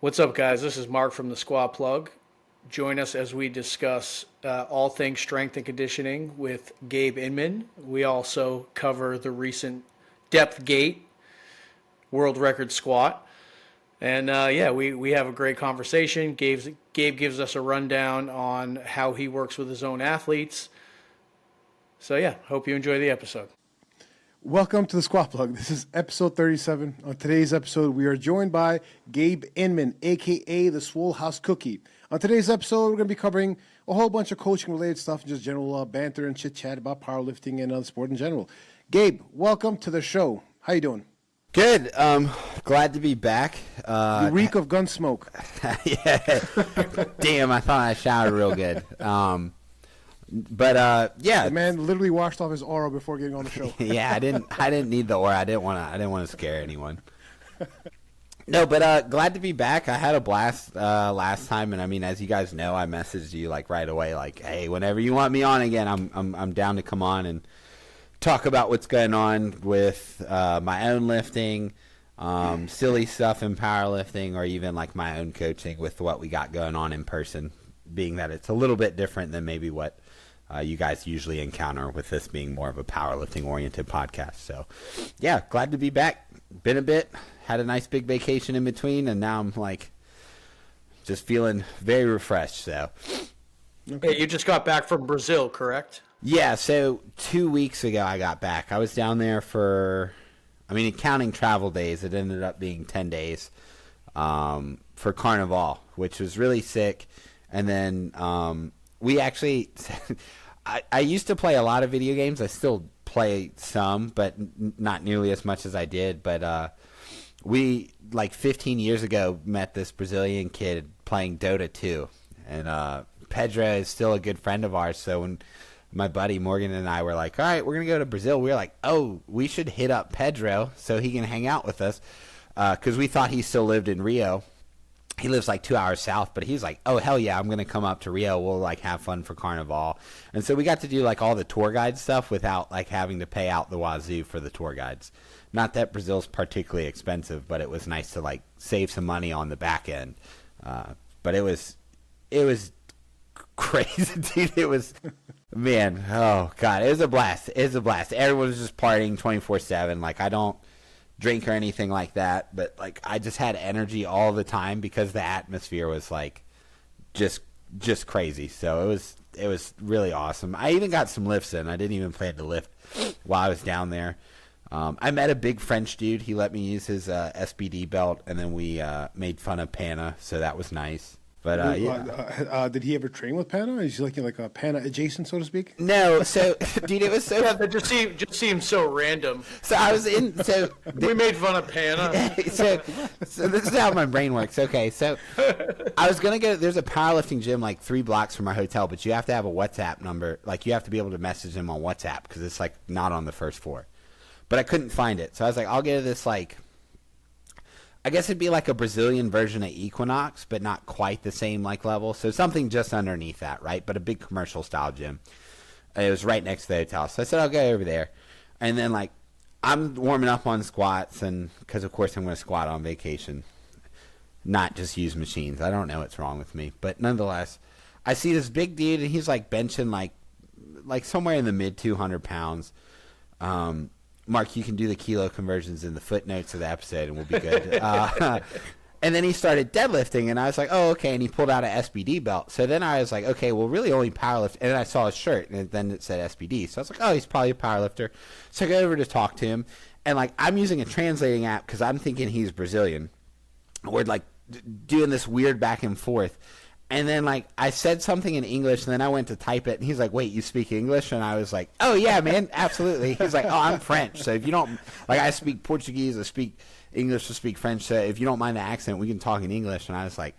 What's up, guys? This is Mark from the Squat Plug. Join us as we discuss all things strength and conditioning with Gabe Inman. We also cover the recent Depth Gate world record squat. And we have a great conversation. Gabe gives us a rundown on how he works with his own athletes. So yeah, hope you enjoy the episode. Welcome to the Squat Plug. This is episode 37. On today's episode, we are joined by Gabe Inman, a.k.a. the Swole House Cookie. On today's episode, we're going to be covering a whole bunch of coaching-related stuff and just general banter and chit-chat about powerlifting and the sport in general. Gabe, welcome to the show. How you doing? Good. Glad to be back. You reek of gun smoke. Yeah. Damn, I thought I showered real good. Yeah. The man literally washed off his aura before getting on the show. Yeah, I didn't need the aura. I didn't want to scare anyone. No, but glad to be back. I had a blast last time, and I mean, as you guys know, I messaged you like right away, like, hey, whenever you want me on again, I'm down to come on and talk about what's going on with my own lifting, silly stuff in powerlifting, or even like my own coaching with what we got going on in person, being that it's a little bit different than maybe what you guys usually encounter with this being more of a powerlifting oriented podcast. So yeah, glad to be back. Been a bit, had a nice big vacation in between, and now I'm like just feeling very refreshed. So Hey, you just got back from Brazil, correct? yeah, so 2 weeks ago I got back. I was down there for, counting travel days, it ended up being 10 days for Carnival, which was really sick. And then we actually, I used to play a lot of video games. I still play some, but not nearly as much as I did. But we, like 15 years ago, met this Brazilian kid playing Dota 2. And Pedro is still a good friend of ours. So when my buddy Morgan and I were like, all right, we're going to go to Brazil, we were like, oh, we should hit up Pedro so he can hang out with us. Because we thought he still lived in Rio. He lives like 2 hours south, but he's like, oh, hell yeah, I'm going to come up to Rio. We'll like have fun for Carnival. And so we got to do like all the tour guide stuff without like having to pay out the wazoo for the tour guides. Not that Brazil's particularly expensive, but it was nice to like save some money on the back end. But it was crazy, dude. It was, man, oh God, it was a blast. It was a blast. Everyone was just partying 24/7. Like I don't drink or anything like that, but like I just had energy all the time because the atmosphere was like just crazy. So it was really awesome. I even got some lifts in. I didn't even plan to lift while I was down there. I met a big French dude. He let me use his SBD belt, and then we made fun of Pana, so that was nice. But yeah. Did he ever train with Pana? Is he like a Pana adjacent, so to speak? No, so dude, it was so. Yeah, that just seems so random. So I was in. So we made fun of Pana. so this is how my brain works. Okay, so I was gonna go. There's a powerlifting gym like 3 blocks from our hotel, but you have to have a WhatsApp number. Like you have to be able to message them on WhatsApp because it's like not on the first floor. But I couldn't find it, so I was like, I'll get this like. I guess it'd be like a Brazilian version of Equinox, but not quite the same like level. So something just underneath that, right? But a big commercial style gym. It was right next to the hotel. So I said, I'll go over there. And then like I'm warming up on squats, and because of course I'm going to squat on vacation, not just use machines. I don't know what's wrong with me. But nonetheless, I see this big dude, and he's like benching like somewhere in the mid 200 pounds. Mark, you can do the kilo conversions in the footnotes of the episode, and we'll be good. And then he started deadlifting, and I was like, oh, okay. And he pulled out an SBD belt. So then I was like, okay, well, really only powerlift. And then I saw his shirt, and then it said SBD. So I was like, oh, he's probably a powerlifter. So I go over to talk to him, and like I'm using a translating app because I'm thinking he's Brazilian. We're like doing this weird back and forth. And then, like, I said something in English, and then I went to type it, and he's like, wait, you speak English? And I was like, oh, yeah, man, absolutely. He's like, oh, I'm French, so if you don't, like, I speak Portuguese, I speak English, I speak French, so if you don't mind the accent, we can talk in English. And I was like,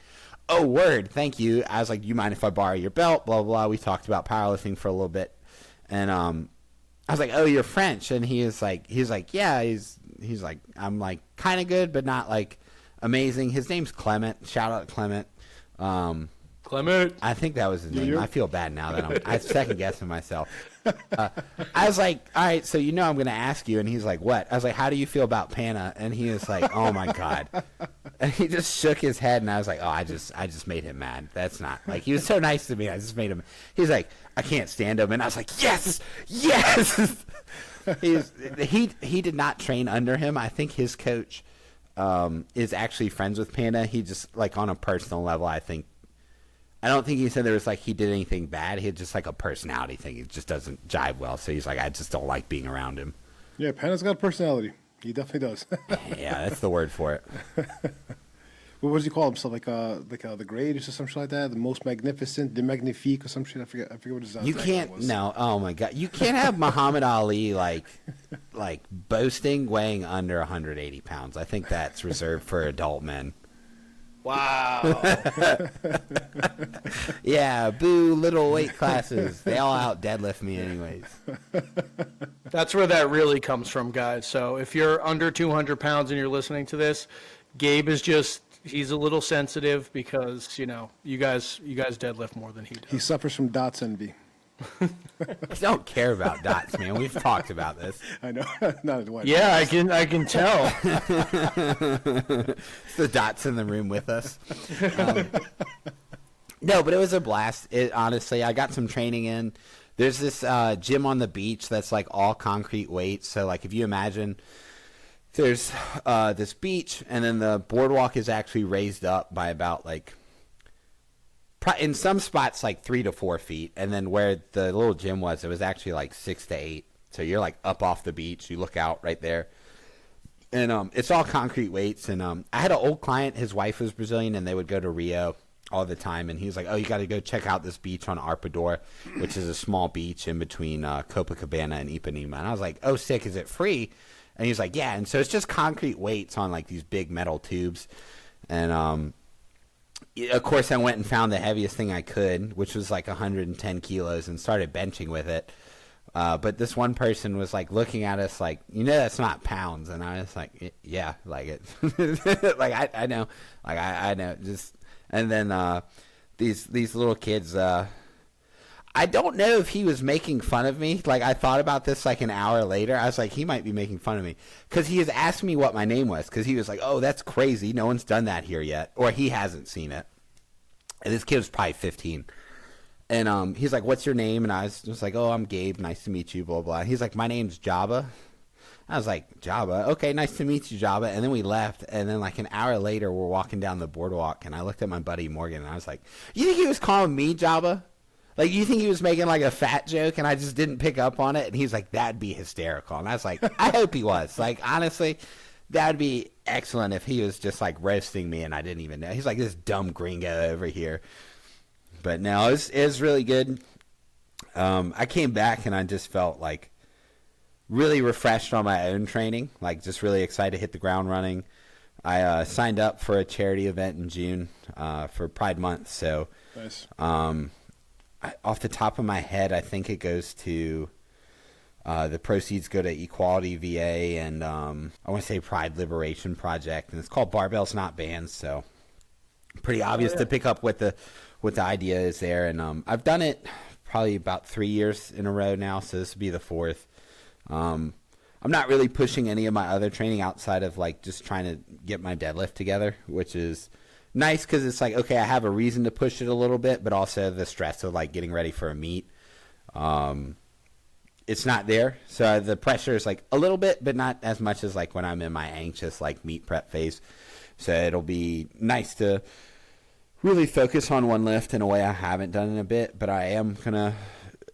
oh, word, thank you. I was like, do you mind if I borrow your belt, blah, blah, blah. We talked about powerlifting for a little bit. And I was like, oh, you're French? And he's like, yeah, he's like, I'm, like, kind of good, but not, like, amazing. His name's Clement. Shout out to Clement. Clement. I think that was his name. I feel bad now that I'm second guessing myself. I was like, all right, so I'm going to ask you. And he's like, what? I was like, how do you feel about Panna? And he was like, oh, my God. And he just shook his head, and I was like, oh, I just made him mad. That's not, like, he was so nice to me. I just made him, he's like, I can't stand him. And I was like, yes, yes. He did not train under him. I think his coach is actually friends with Panna. He just, like, on a personal level, I don't think he said there was, like, he did anything bad. He had just, like, a personality thing. It just doesn't jive well. So he's like, I just don't like being around him. Yeah, Panda's got a personality. He definitely does. Yeah, that's the word for it. What does he call himself? Like the greatest or something like that? The most magnificent, the magnifique or some shit? I forget what his You can't, no, oh, my God. You can't have Muhammad Ali, like boasting weighing under 180 pounds. I think that's reserved for adult men. Wow. Yeah, boo, little weight classes. They all out deadlift me anyways. That's where that really comes from, guys. So if you're under 200 pounds and you're listening to this, Gabe is he's a little sensitive because, you guys deadlift more than he does. He suffers from dots envy. I don't care about dots, man. We've talked about this. I know. Not as white. Yeah, I can tell. It's the dots in the room with us. No, but it was a blast. Honestly, I got some training in. There's this gym on the beach that's like all concrete weights. So like if you imagine there's this beach and then the boardwalk is actually raised up by about like in some spots like 3 to 4 feet, and then where the little gym was, it was actually like 6 to 8. So you're like up off the beach, you look out right there, and it's all concrete weights. And I had an old client, his wife was Brazilian, and they would go to Rio all the time. And he was like, "Oh, you got to go check out this beach on Arpoador, which is a small beach in between Copacabana and Ipanema." And I was like, "Oh, sick! Is it free?" And he was like, "Yeah." And so it's just concrete weights on like these big metal tubes, and of course, I went and found the heaviest thing I could, which was like 110 kilos, and started benching with it. But this one person was like looking at us like, that's not pounds. And I was like, yeah, like it. Like, I know. Like, I know. Just, and then these little kids, I don't know if he was making fun of me. Like, I thought about this like an hour later. I was like, he might be making fun of me. Because he has asked me what my name was. Because he was like, oh, that's crazy. No one's done that here yet. Or he hasn't seen it. And this kid was probably 15. And he's like, what's your name? And I was just like, oh, I'm Gabe. Nice to meet you, blah, blah. He's like, my name's Jabba. I was like, Jabba? Okay, nice to meet you, Jabba. And then we left. And then like an hour later, we're walking down the boardwalk. And I looked at my buddy Morgan. And I was like, you think he was calling me Jabba? Like, you think he was making, like, a fat joke, and I just didn't pick up on it? And he's like, that'd be hysterical. And I was like, I hope he was. Like, honestly, that'd be excellent if he was just, like, roasting me and I didn't even know. He's like, this dumb gringo over here. But no, it was really good. I came back, and I just felt, like, really refreshed on my own training. Like, just really excited to hit the ground running. I signed up for a charity event in June for Pride Month. So, Nice. Off the top of my head, I think it goes to the proceeds go to Equality VA and I want to say Pride Liberation Project, and it's called Barbells Not Bands. So pretty obvious to pick up what the idea is there. And I've done it probably about 3 years in a row now, so this will be the fourth. I'm not really pushing any of my other training outside of like just trying to get my deadlift together, which is nice because it's like, okay, I have a reason to push it a little bit, but also the stress of like getting ready for a meet. It's not there. So the pressure is like a little bit, but not as much as like when I'm in my anxious like meet prep phase. So it'll be nice to really focus on one lift in a way I haven't done in a bit, but I am going to,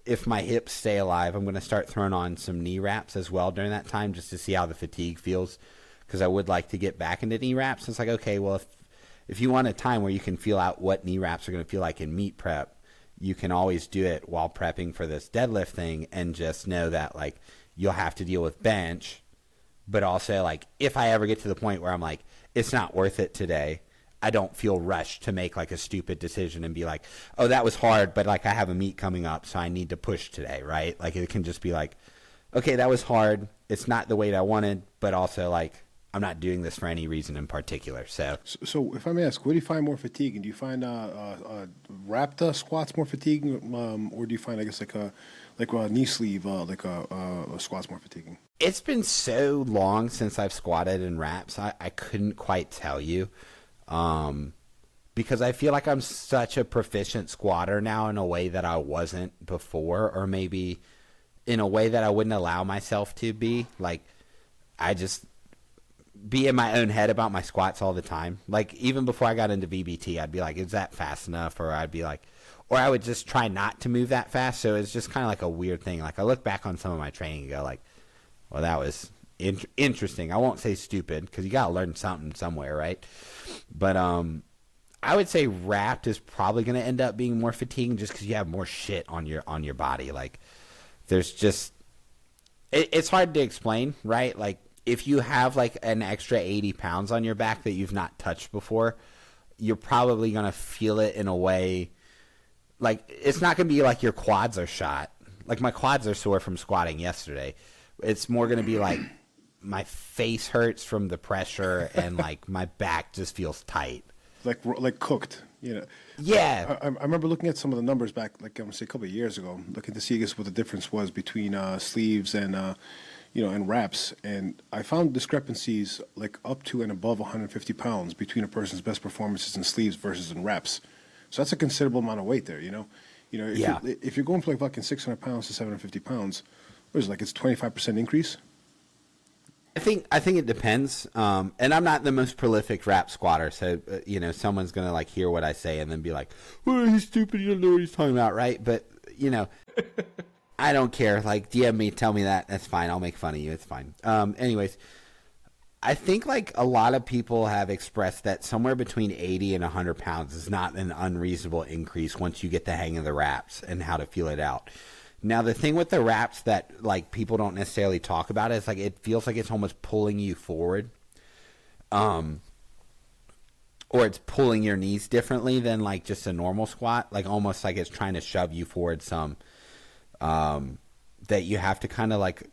if my hips stay alive, I'm going to start throwing on some knee wraps as well during that time just to see how the fatigue feels, because I would like to get back into knee wraps. It's like, okay, well, if you want a time where you can feel out what knee wraps are going to feel like in meet prep, you can always do it while prepping for this deadlift thing, and just know that like you'll have to deal with bench, but also like if I ever get to the point where I'm like, it's not worth it today, I don't feel rushed to make like a stupid decision and be like, oh, that was hard, but like I have a meet coming up, so I need to push today, right? Like it can just be like, okay, that was hard. It's not the weight I wanted, but also like I'm not doing this for any reason in particular. So So, if I may ask, what do you find more fatiguing? Do you find wrapped squats more fatiguing, or do you find, I guess, like a knee sleeve, squats more fatiguing? it's been so long since I've squatted in wraps, I couldn't quite tell you. Because I feel like I'm such a proficient squatter now in a way that I wasn't before, or maybe in a way that I wouldn't allow myself to be. Like, I just be in my own head about my squats all the time. Like, even before I got into VBT, I'd be like, is that fast enough? Or I'd be like, or I would just try not to move that fast. So it's just kind of like a weird thing. Like, I look back on some of my training and go like, well, that was interesting. I won't say stupid, because you got to learn something somewhere, right? But, I would say wrapped is probably going to end up being more fatiguing, just because you have more shit on your body. Like, there's just it's hard to explain, right? Like, if you have like an extra 80 pounds on your back that you've not touched before, you're probably going to feel it in a way. Like, it's not going to be like your quads are shot. Like, my quads are sore from squatting yesterday. It's more going to be like my face hurts from the pressure, and like my back just feels tight. Like cooked, Yeah. I remember looking at some of the numbers back, like I want to say a couple of years ago, looking to see, I guess, what the difference was between sleeves and and wraps, and I found discrepancies like up to and above 150 pounds between a person's best performances in sleeves versus in wraps. So that's a considerable amount of weight there, if you're going from like fucking 600 pounds to 750 pounds, what is it, like it's 25% increase? I think it depends. And I'm not the most prolific rap squatter, so someone's gonna like hear what I say and then be like, "Oh, he's stupid. You don't know what he's talking about," right? But I don't care. Like, DM me, tell me that. That's fine. I'll make fun of you. It's fine. Anyways, I think like a lot of people have expressed that somewhere between 80 and 100 pounds is not an unreasonable increase once you get the hang of the wraps and how to feel it out. Now, the thing with the wraps that like people don't necessarily talk about is like it feels like it's almost pulling you forward, or it's pulling your knees differently than like just a normal squat. Like, almost like it's trying to shove you forward some, that you have to kind of like,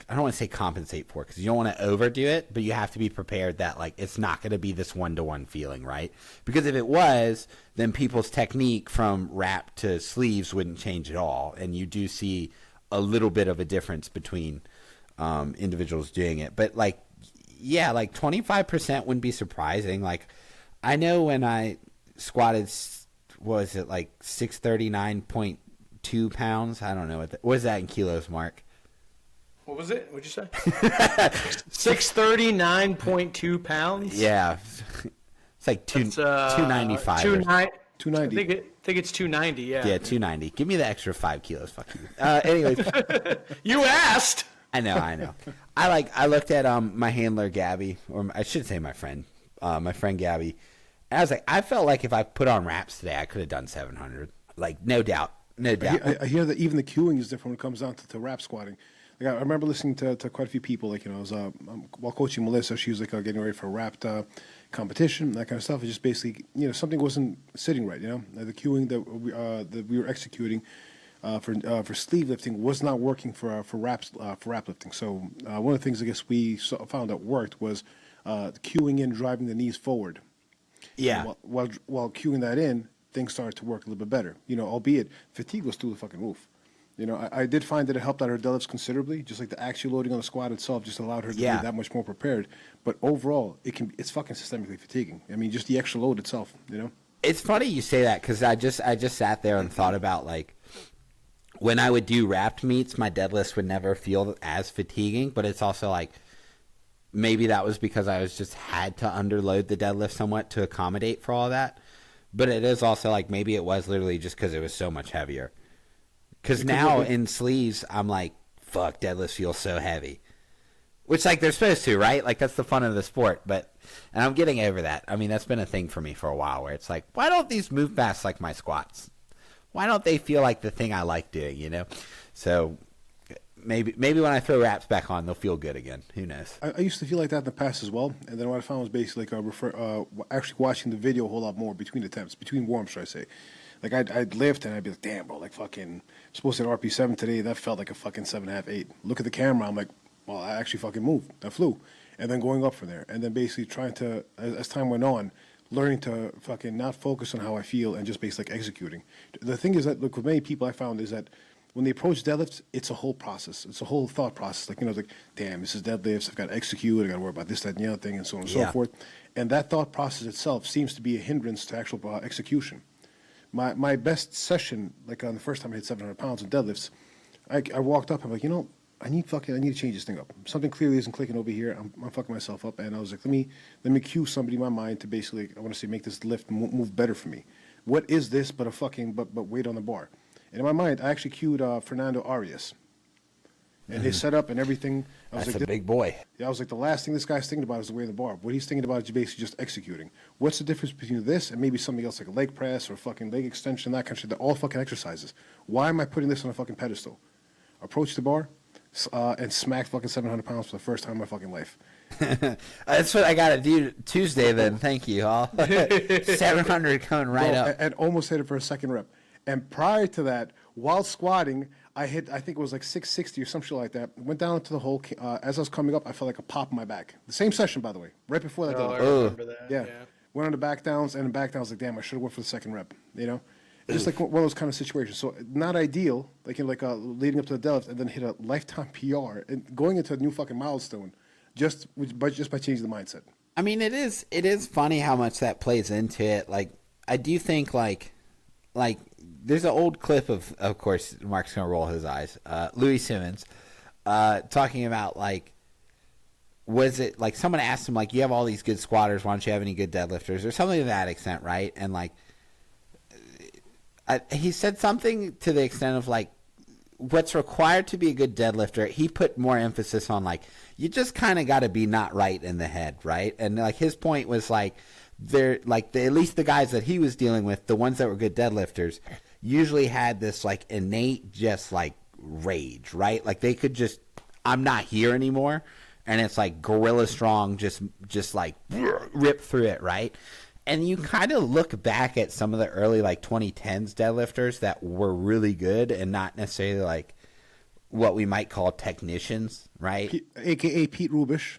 I don't want to say compensate for, because you don't want to overdo it, but you have to be prepared that like it's not going to be this one-to-one feeling, right? Because if it was, then people's technique from wrap to sleeves wouldn't change at all, and you do see a little bit of a difference between individuals doing it. But like, yeah, like 25% wouldn't be surprising. Like, I know when I squatted, was it like 639.2 pounds? I don't know what was that in kilos, Mark? What was it? What'd you say? 639.2 pounds? Yeah. It's like 295. 290. I think it's 290, yeah. Yeah, 290. Give me the extra 5 kilos. Fuck you. Anyways. You asked! I know. I looked at my handler, Gabby, or I should say my friend Gabby, and I was like, I felt like if I put on wraps today, I could have done 700. Like, no doubt. I hear that even the cueing is different when it comes down to wrap squatting. Like, I remember listening to quite a few people. Like, I was while coaching Melissa, she was like getting ready for a wrapped competition, that kind of stuff. It just basically, something wasn't sitting right. The cueing that we were executing for sleeve lifting was not working for wrap lifting. So one of the things I guess we found that worked was cueing in, driving the knees forward. Yeah. While cueing that in, things started to work a little bit better. Albeit fatigue was through the fucking roof. I did find that it helped out her deadlifts considerably. Just like the actual loading on the squat itself just allowed her to be that much more prepared. But overall, it's fucking systemically fatiguing. I mean, just the extra load itself. It's funny you say that, because I just sat there and thought about like when I would do wrapped meets, my deadlifts would never feel as fatiguing. But it's also like maybe that was because I was just had to underload the deadlift somewhat to accommodate for all that. But it is also like maybe it was literally just because it was so much heavier. Because now in sleeves, I'm like, fuck, deadlifts feel so heavy. Which, like, they're supposed to, right? Like, that's the fun of the sport. And I'm getting over that. I mean, that's been a thing for me for a while, where it's like, why don't these move fast like my squats? Why don't they feel like the thing I like doing, So maybe when I throw wraps back on, they'll feel good again. Who knows? I used to feel like that in the past as well. And then what I found was basically actually watching the video a whole lot more between attempts, between warm-ups, should I say. Like, I'd lift, and I'd be like, damn, bro, like, fucking, supposed to hit RP7 today, that felt like a fucking 7.5, 8. Look at the camera, I'm like, well, I actually fucking moved. I flew. and then going up from there, and then basically trying to, as time went on, learning to fucking not focus on how I feel and just basically executing. The thing is that, look, with many people I found is that when they approach deadlifts, it's a whole process. It's a whole thought process. Like, it's like, damn, this is deadlifts. I've got to execute. I got to worry about this, that, and the other thing, and so on and so forth. And that thought process itself seems to be a hindrance to actual execution. My best session, like on the first time I hit 700 pounds in deadlifts, I walked up. I'm like, I need to change this thing up. Something clearly isn't clicking over here. I'm fucking myself up. And I was like, let me cue somebody in my mind to basically, I want to say, make this lift move better for me. What is this but a fucking but weight on the bar? And in my mind, I actually cued Fernando Arias and his setup and everything. That's like, a big boy. Yeah, I was like, the last thing this guy's thinking about is the weight of the bar. What he's thinking about is basically just executing. What's the difference between this and maybe something else like a leg press or fucking leg extension, that kind of shit? They're all fucking exercises. Why am I putting this on a fucking pedestal? Approach the bar and smack fucking 700 pounds for the first time in my fucking life. That's what I got to do Tuesday then. Thank you, all. 700 coming right up. And almost hit it for a second rep. And prior to that, while squatting, I hit, I think it was like 660 or some shit like that. Went down into the hole. As I was coming up, I felt like a pop in my back. The same session, by the way, right before that. I remember that. Yeah. Went on the back downs, and the back downs, like, damn, I should have went for the second rep, Just like one of those kind of situations. So not ideal, leading up to the deadlift, and then hit a lifetime PR and going into a new fucking milestone, just by changing the mindset. I mean, it is funny how much that plays into it. Like, I do think like there's an old clip of course, Mark's gonna roll his eyes. Louis Simmons, talking about was it like someone asked him you have all these good squatters, why don't you have any good deadlifters or something to that extent, right? And he said something to the extent of what's required to be a good deadlifter. He put more emphasis on you just kind of got to be not right in the head, right? And his point was they're at least the guys that he was dealing with, the ones that were good deadlifters, usually had this innate just rage, right? They could just, I'm not here anymore, and it's gorilla strong, just rip through it, right? And you kind of look back at some of the early 2010s deadlifters that were really good and not necessarily what we might call technicians, right? AKA Pete Rubish.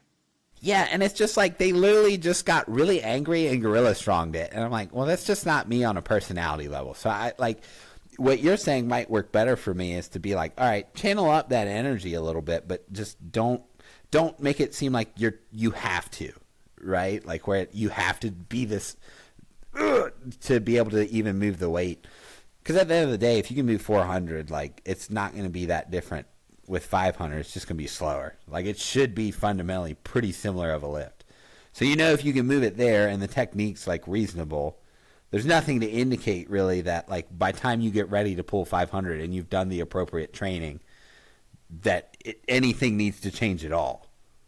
Yeah, and it's just they literally just got really angry and gorilla stronged it. And I'm like, well, that's just not me on a personality level. So I what you're saying might work better for me is to be all right, channel up that energy a little bit, but just don't make it seem like you have to. Right? Where you have to be this to be able to even move the weight. Because at the end of the day, if you can move 400, it's not going to be that different with 500. It's just going to be slower. It should be fundamentally pretty similar of a lift. So if you can move it there and the technique's reasonable, there's nothing to indicate really that by the time you get ready to pull 500 and you've done the appropriate training, that anything needs to change at all.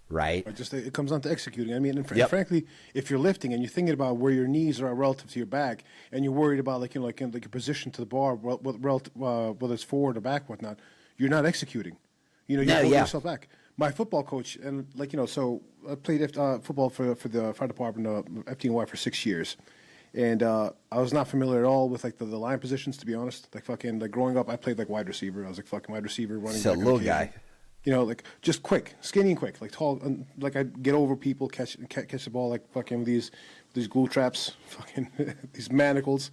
Right. It comes down to executing. I mean, and frankly, if you're lifting and you're thinking about where your knees are relative to your back, and you're worried about your position to the bar, whether it's forward or back, whatnot, you're not executing. You're holding yourself back. My football coach, and so I played football for the fire department, FDNY for 6 years, and I was not familiar at all with the line positions, to be honest. Growing up, I played wide receiver. I was fucking wide receiver, running. He's a little guy. Just quick, skinny and quick, tall, I'd get over people, catch the ball fucking these glue traps, fucking these manacles,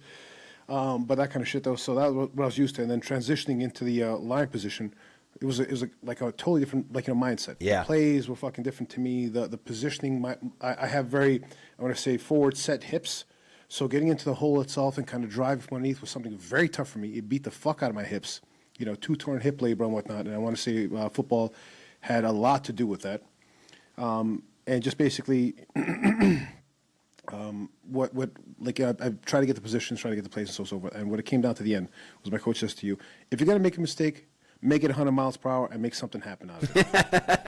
but that kind of shit though. So that was what I was used to, and then transitioning into the line position, it was a totally different mindset. Yeah, the plays were fucking different to me. The positioning, I have very, I want to say, forward set hips. So getting into the hole itself and kind of driving from underneath was something very tough for me. It beat the fuck out of my hips. 2 torn hip labor and whatnot, and I want to say football had a lot to do with that. And just basically, I try to get the positions, try to get the plays, and so forth. And what it came down to the end was my coach says to you, if you're going to make a mistake, make it 100 miles per hour and make something happen out of it.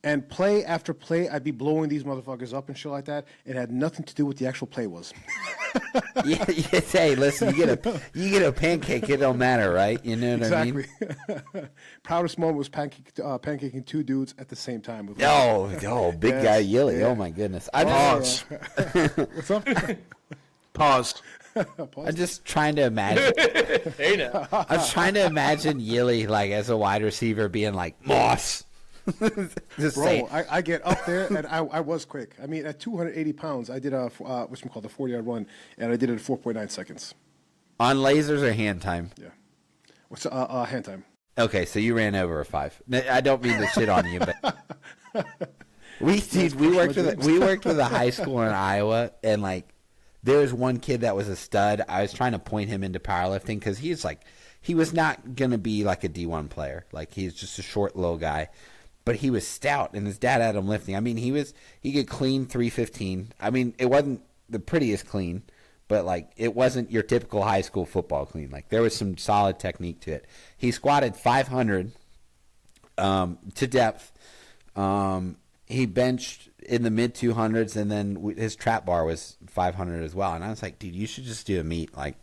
And play after play, I'd be blowing these motherfuckers up and shit like that. It had nothing to do with the actual play was. Yeah, hey, listen, you get a pancake, it don't matter, right? You know what I mean? Exactly. Proudest moment was pancaking 2 dudes at the same time. Big guy Yilly. Yeah. Oh my goodness. Pause. What's up? Paused. I'm just trying to imagine. Hey now. I was trying to imagine Yilly as a wide receiver being Moss, Just Bro, say, I get up there, and I was quick. I mean, at 280 pounds, I did what's called a 40-yard run, and I did it in 4.9 seconds. on lasers or hand time? Yeah. What's hand time? Okay, so you ran over a 5. I don't mean to shit on you, but we worked with a high school in Iowa, and like there was one kid that was a stud. I was trying to point him into powerlifting because he was not gonna be like a D1 player. Like he's just a short little guy, but he was stout, and his dad had him lifting. I mean, he could clean 315. I mean, it wasn't the prettiest clean, but like it wasn't your typical high school football clean. Like there was some solid technique to it. He squatted 500 to depth. He benched in the mid 200s, and then his trap bar was 500 as well. And I was like, dude, you should just do a meet. Like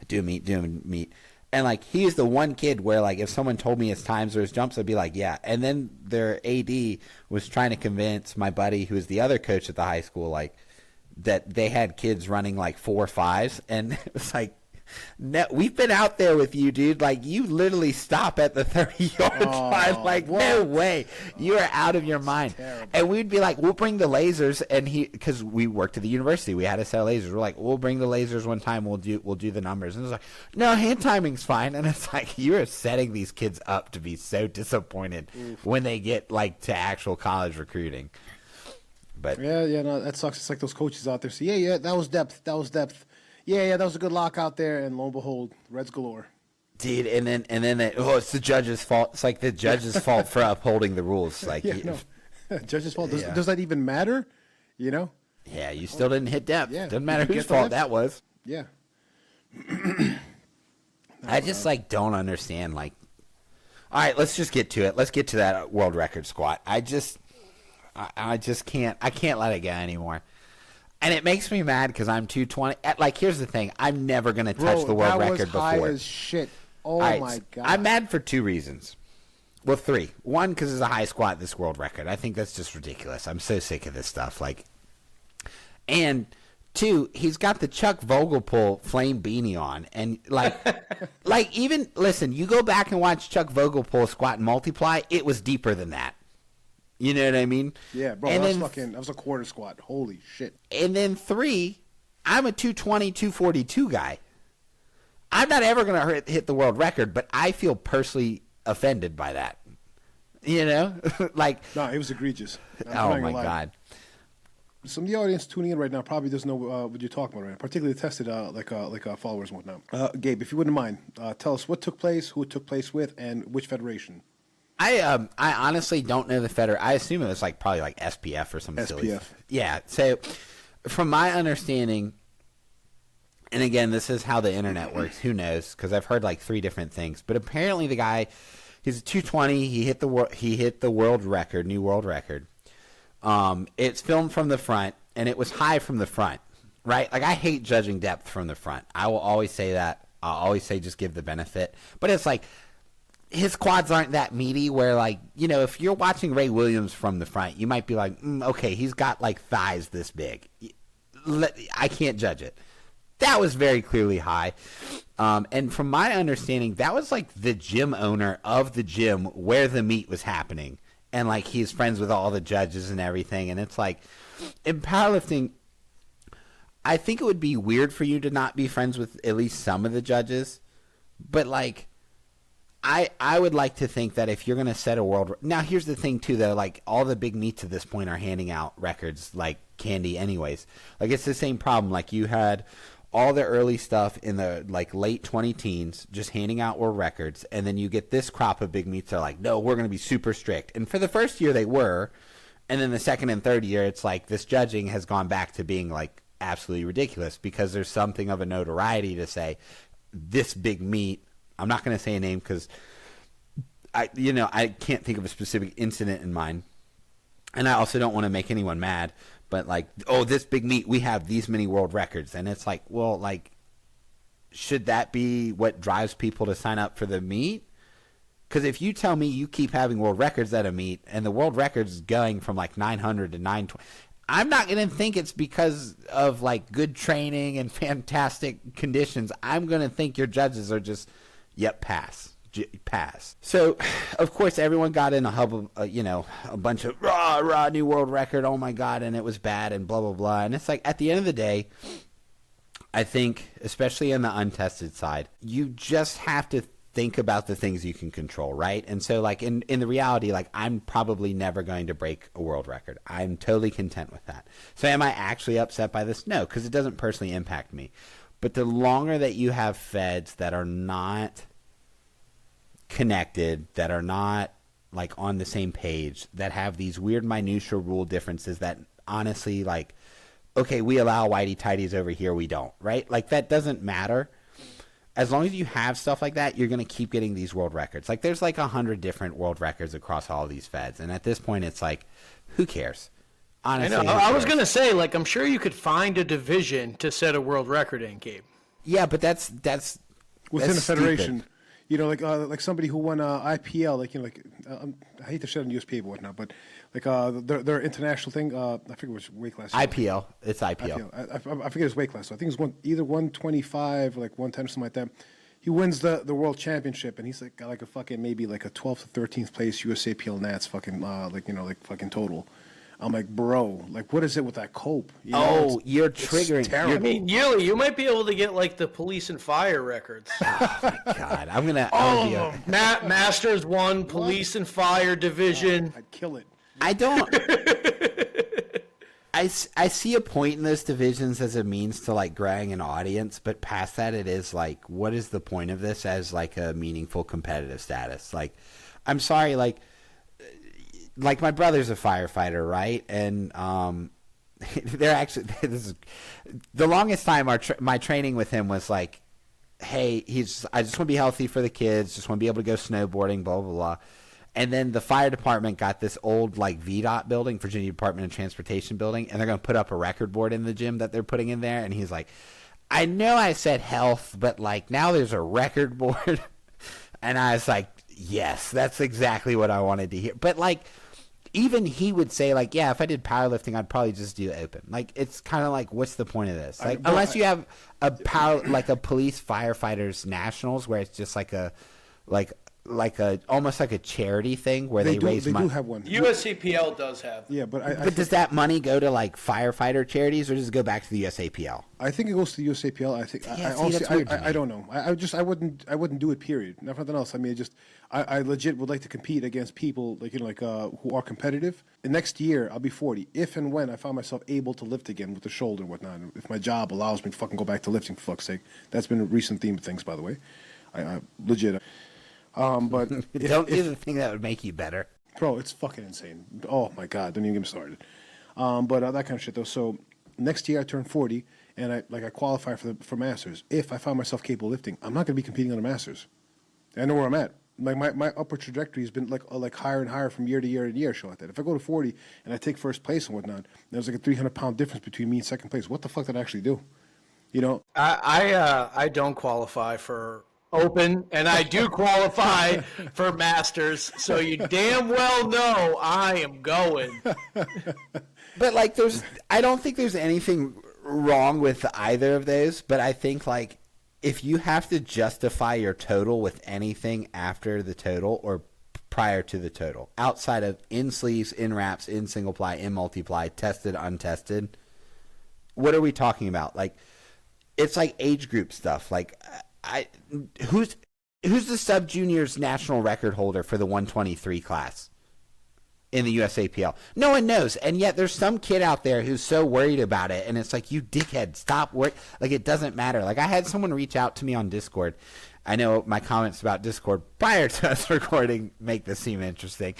do a meet. And like he's the one kid where like if someone told me his times or his jumps, I'd be like, yeah. And then their AD was trying to convince my buddy, who was the other coach at the high school, like that they had kids running like 4.5s, and it was like, no, we've been out there with you, dude. Like you literally stop at the 30-yard line. Like what? no way, you are out of your mind. Terrible. And we'd be like, we'll bring the lasers, and because we worked at the university, we had a set of lasers. We're like, we'll bring the lasers one time. We'll do the numbers. And it's like, no, hand timing's fine. And it's like you are setting these kids up to be so disappointed when they get like to actual college recruiting. But Yeah, no, that sucks. It's like those coaches out there say, yeah, that was depth. Yeah, that was a good lock out there, and lo and behold, Reds galore. dude, and then it's the judge's fault. It's like the judge's fault for upholding the rules. Like, No. Judge's fault. Yeah. Does that even matter? You know? yeah, you still didn't hit depth. Yeah, Doesn't matter you whose get the fault lift. that was. Yeah. I just like don't understand. Like, all right, let's just get to it. Let's get to that world record squat. I just can't. I can't let it go anymore. And it makes me mad because I'm 220. Like, here's the thing: I'm never gonna touch the world record that was high before. as shit. Oh All right, my god! I'm mad for 2 reasons. Well, 3. 1, because it's a high squat, this world record. I think that's just ridiculous. I'm so sick of this stuff. Like, and 2, he's got the Chuck Vogelpohl flame beanie on, and like, like even listen, you go back and watch Chuck Vogelpohl squat and multiply. It was deeper than that. You know what I mean? Yeah, bro. And That was a quarter squat. Holy shit! And then 3, I'm a 220, 242 guy. I'm not ever going to hit the world record, but I feel personally offended by that. You know? Like, No, it was egregious. I'm not oh gonna my lie. God. Some of the audience tuning in right now probably doesn't know what you're talking about right now, particularly tested followers and whatnot. Gabe, if you wouldn't mind, tell us what took place, who it took place with, and which federation. I honestly don't know the federation. I assume it was probably like SPF or something silly. SPF. Yeah. So from my understanding, and again, this is how the internet works. Who knows? Because I've heard like 3 different things. But apparently, the guy, he's a 220. He hit the world record, new world record. It's filmed from the front, and it was high from the front, right? Like I hate judging depth from the front. I will always say that. I'll always say just give the benefit. But it's like his quads aren't that meaty. Where like if you're watching Ray Williams from the front, you might be like, okay, he's got like thighs this big. I can't judge it. That was very clearly high. And from my understanding, that was like the gym owner of the gym where the meet was happening. And like he's friends with all the judges and everything. And it's like in powerlifting, I think it would be weird for you to not be friends with at least some of the judges. But like I would like to think that if you're going to set a world... Now, here's the thing, too, though. Like, all the big meets at this point are handing out records like candy anyways. Like, it's the same problem. Like, you had all the early stuff in the, like, late 20-teens just handing out world records. And then you get this crop of big meets that are like, no, we're going to be super strict. And for the first year, they were. And then the second and third year, it's like this judging has gone back to being, like, absolutely ridiculous because there's something of a notoriety to say this big meet... I'm not going to say a name because I can't think of a specific incident in mind, and I also don't want to make anyone mad. But like, oh, this big meet, we have these many world records, and it's like, well, like, should that be what drives people to sign up for the meet? Because if you tell me you keep having world records at a meet, and the world record's going from like 900 to 920. I'm not going to think it's because of like good training and fantastic conditions. I'm going to think your judges are just, yep, pass. pass. So, of course, everyone got in a hubbub, a bunch of rah, new world record, oh my God, and it was bad and blah, blah, blah. And it's like, at the end of the day, I think, especially on the untested side, you just have to think about the things you can control, right? And so, like, in the reality, like, I'm probably never going to break a world record. I'm totally content with that. So am I actually upset by this? No, because it doesn't personally impact me. But the longer that you have feds that are not connected, that are not, like, on the same page, that have these weird minutia rule differences that honestly, like, okay, we allow whitey tighties over here, we don't, right? Like, that doesn't matter. As long as you have stuff like that, you're going to keep getting these world records. Like, there's like 100 different world records across all of these feds. And at this point, it's like, who cares? Honestly, I know. I was going to say, like, I'm sure you could find a division to set a world record in, Gabe. Yeah, but that's within that's a federation. stupid. You know, like somebody who won IPL, like, you know, like I hate to shit on USPA but whatnot, but like their international thing, I forget which weight class. IPL, it's IPL. I forget his weight class. So I think it's either 125 or like 110 or something like that. He wins the world championship, and he's like got like a fucking maybe like a 12th to 13th place USAPL Nats fucking like fucking total. I'm like, bro, like, what is it with that cope? You know, you're triggering. I mean, yearly, you might be able to get, like, the police and fire records. Oh, my God. I'm going to... All of them. Masters 1, police and fire division. I'd kill it. I don't... I see a point in those divisions as a means to, like, growing an audience, but past that, it is, like, what is the point of this as, like, a meaningful competitive status? Like, I'm sorry, like my brother's a firefighter, right? And they're actually this is the longest time my training with him was like, hey, I just want to be healthy for the kids, just want to be able to go snowboarding, blah blah blah. And then the fire department got this old like VDOT building, Virginia Department of Transportation building, and they're going to put up a record board in the gym that they're putting in there. And he's like, I know I said health, but like now there's a record board. And I was like, yes, that's exactly what I wanted to hear. But like, even he would say, like, yeah, if I did powerlifting, I'd probably just do open. Like, it's kind of like, what's the point of this? Like, unless you have a police firefighters nationals where it's just like a almost like a charity thing where they raise money. They do have one. USCPL does have. Yeah, but but does that money go to like firefighter charities or does it go back to the USAPL? I think it goes to the USAPL. I think. I don't know. I wouldn't do it. Period. Not for nothing else. I mean, I legit would like to compete against people like who are competitive. And next year I'll be 40. If and when I find myself able to lift again with the shoulder and whatnot, if my job allows me to fucking go back to lifting, for fuck's sake. That's been a recent theme of things, by the way. I legit. But don't do the thing that would make you better, bro. It's fucking insane. Oh my god, don't even get me started. But that kind of shit though. So next year I turn 40, and I qualify for Masters. If I find myself capable of lifting, I'm not going to be competing on the Masters. I know where I'm at. Like my upward trajectory has been like higher and higher from year to year to year. Show like that. If I go to 40 and I take first place and whatnot, there's like a 300-pound difference between me and second place. What the fuck did I actually do? You know. I don't qualify for open, and I do qualify for Masters, so you damn well know I am going. But like, I don't think there's anything wrong with either of those, but I think like if you have to justify your total with anything after the total or prior to the total, outside of in sleeves, in wraps, in single ply, in multiply, tested, untested, what are we talking about? Like, it's like age group stuff. Like, who's the sub juniors national record holder for the 123 class in the USAPL? No one knows, and yet there's some kid out there who's so worried about it, and it's like, you dickhead, stop worrying. Like, it doesn't matter. Like, I had someone reach out to me on Discord. I know my comments about Discord prior to us recording make this seem interesting,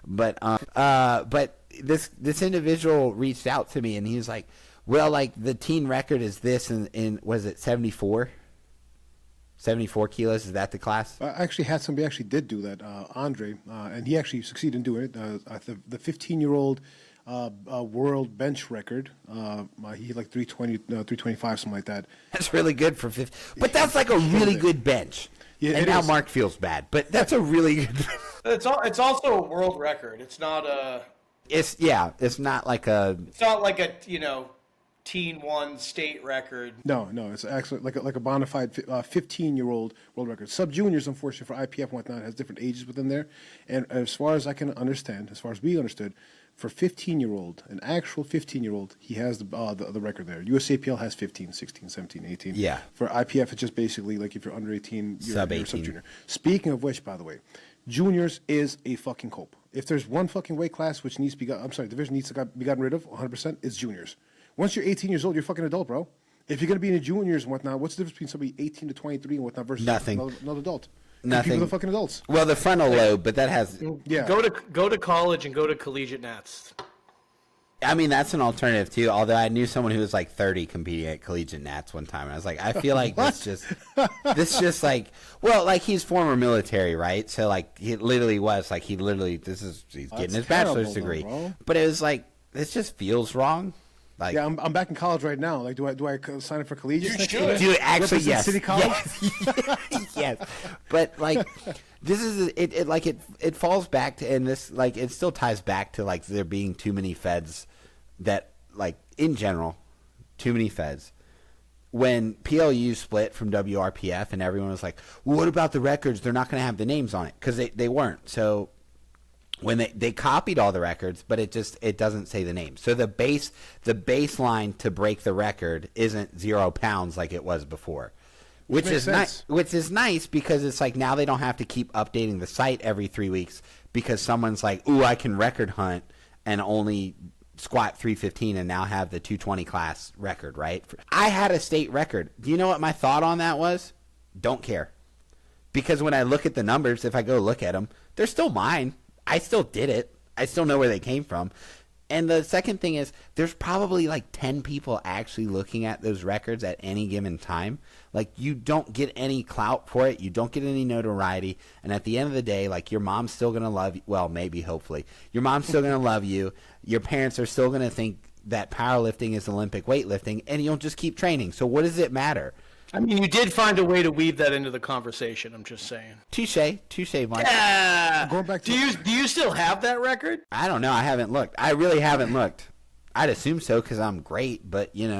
but this individual reached out to me, and he was like, well, like, the teen record is this, and was it 74? 74 kilos, is that the class? I actually had somebody actually did do that, Andre, and he actually succeeded in doing it. The 15-year-old world bench record, he had like 320, 325, something like that. That's really good for 50. But that's like a really good bench. Yeah, and now Mark feels bad, but that's a really good bench. It's also a world record. It's not a... It's not like a... It's not like a, teen one state record. No, it's actually like a bona fide 15-year-old world record. Sub juniors, unfortunately, for IPF and whatnot, has different ages within there. And as far as I can understand, as far as we understood, for 15-year-old, an actual 15-year-old, he has the record there. USAPL has 15, 16, 17, 18. Yeah. For IPF, it's just basically like if you're under 18, you're Sub you're 18. sub junior. Speaking of which, by the way, juniors is a fucking cope. If there's one fucking weight class which needs to be division needs to be gotten rid of 100%, it's juniors. Once you're 18 years old, you're a fucking adult, bro. If you're going to be in the juniors and whatnot, what's the difference between somebody 18 to 23 and whatnot versus Nothing. another adult? Nothing. People are fucking adults. Well, the frontal lobe, but that has. Yeah. Go to college and go to collegiate nats. I mean, that's an alternative too. Although I knew someone who was like 30 competing at collegiate nats one time, and I was like, I feel like this just like, well, like he's former military, right? So like he literally was like he's getting his bachelor's degree, bro. but it was like this just feels wrong. Like, Yeah, I'm back in college right now. Like, do I sign up for collegiate? You next should. year? dude, actually, Represent yes, City College? yes, yes. But like, this is it falls back to, and this like it still ties back to like there being too many feds that like in general, too many feds. When PLU split from WRPF and everyone was like, well, what about the records? They're not going to have the names on it because they weren't. So when they copied all the records, but it doesn't say the name. So the baseline to break the record isn't 0 pounds like it was before. Which makes is sense. which is nice because it's like now they don't have to keep updating the site every 3 weeks because someone's like, ooh, I can record hunt and only squat 315 and now have the 220 class record, right? I had a state record. Do you know what my thought on that was? Don't care. Because when I look at the numbers, if I go look at them, they're still mine. I still did it. I still know where they came from. And the second thing is there's probably like 10 people actually looking at those records at any given time. Like you don't get any clout for it. You don't get any notoriety. And at the end of the day, like your mom's still going to love you. Well, maybe, hopefully. Your mom's still going to love you. Your parents are still going to think that powerlifting is Olympic weightlifting and you'll just keep training. So what does it matter? I mean, you did find a way to weave that into the conversation. I'm just saying. Touche, Mike. Going back to Do you still have that record? I don't know. I haven't looked. I really haven't looked. I'd assume so because I'm great, but you know,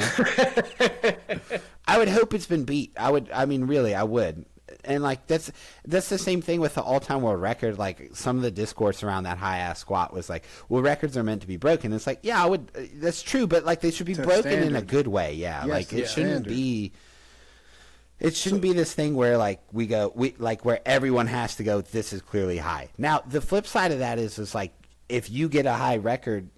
I would hope it's been beat. I mean, really, I would. And like that's the same thing with the all-time world record. Like some of the discourse around that high-ass squat was like, well, records are meant to be broken. It's like, yeah, I would. That's true, but like they should be To a broken in a standard. good way. Yeah, Yes, like to it a shouldn't standard. be. It shouldn't be this thing where like we where everyone has to go. This is clearly high. Now the flip side of that is like if you get a high record,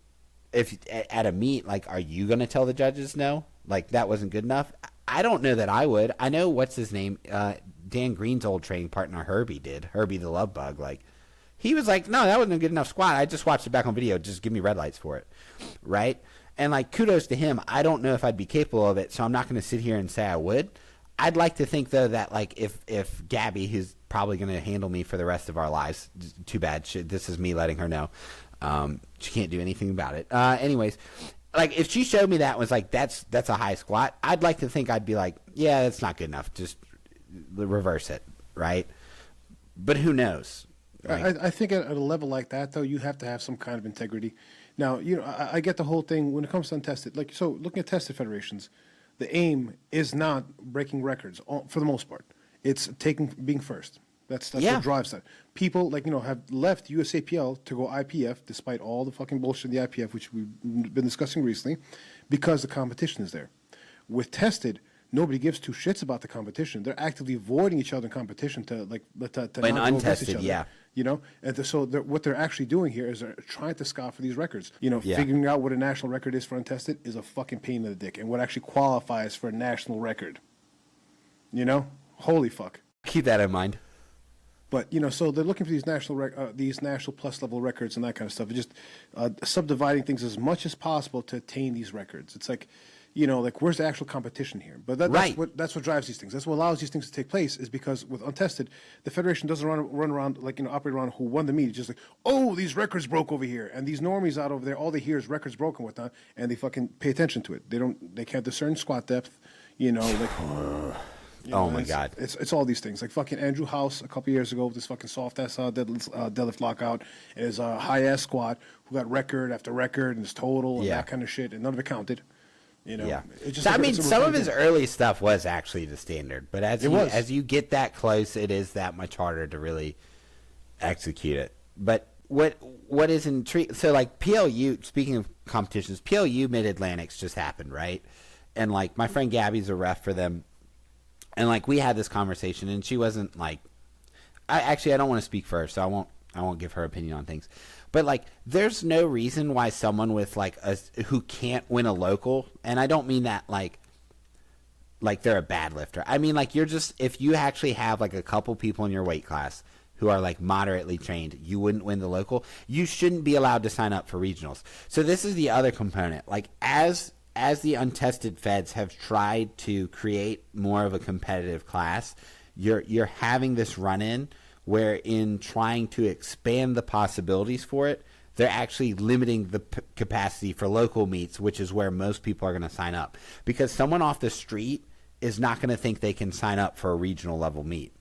if at a meet, like are you going to tell the judges no? Like that wasn't good enough. I don't know that I would. I know what's his name. Dan Green's old training partner Herbie the Love Bug. Like he was like, no, that wasn't a good enough squat. I just watched it back on video. Just give me red lights for it, right? And like kudos to him. I don't know if I'd be capable of it, so I'm not going to sit here and say I would. I'd like to think though that like if Gabby, who's probably going to handle me for the rest of our lives, too bad. This is me letting her know. She can't do anything about it. Anyways, like if she showed me that and was like that's a high squat, I'd like to think I'd be like, yeah, that's not good enough. Just reverse it, right? But who knows? Like, I think at a level like that, though, you have to have some kind of integrity. Now, you know, I get the whole thing when it comes to untested. Like, so looking at tested federations, the aim is not breaking records for the most part. It's being first. That's Yeah. what drives that. People have left USAPL to go IPF, despite all the fucking bullshit in the IPF, which we've been discussing recently, because the competition is there. With tested, nobody gives two shits about the competition. They're actively avoiding each other in competition to When not go against untested, each other. yeah. And so what they're actually doing here is they're trying to scoff for these records. Yeah. Figuring out what a national record is for untested is a fucking pain in the dick, and what actually qualifies for a national record. Holy fuck. keep that in mind. But so they're looking for these national plus level records and that kind of stuff. It's just subdividing things as much as possible to attain these records. It's like, where's the actual competition here? But Right. that's what drives these things. That's what allows these things to take place. Is because with untested, the federation doesn't run around operate around who won the meet. It's just like, oh, these records broke over here, and these normies out over there, all they hear is records broken, whatnot, and they fucking pay attention to it. They can't discern squat depth. Oh my God. It's all these things. Like fucking Andrew House a couple years ago with this fucking soft ass deadlift lockout and his high ass squat, who got record after record and his total and Yeah. that kind of shit, and none of it counted. You know, Yeah. It's just So, I like- mean, it's a some of routine his thing. early stuff was actually the standard, but was. as you get that close, it is that much harder to really execute it. But what is intriguing? So, like PLU. Speaking of competitions, PLU Mid Atlantics just happened, right? And like my friend Gabby's a ref for them, and like we had this conversation, and she wasn't like, I don't want to speak for her, so I won't give her opinion on things. But like, there's no reason why someone with like who can't win a local, and I don't mean that like they're a bad lifter. I mean like if you actually have like a couple people in your weight class who are like moderately trained, you wouldn't win the local. You shouldn't be allowed to sign up for regionals. So this is the other component. Like as the untested feds have tried to create more of a competitive class, you're having this run in where in trying to expand the possibilities for it, they're actually limiting the capacity for local meets, which is where most people are going to sign up. Because someone off the street is not going to think they can sign up for a regional level meet.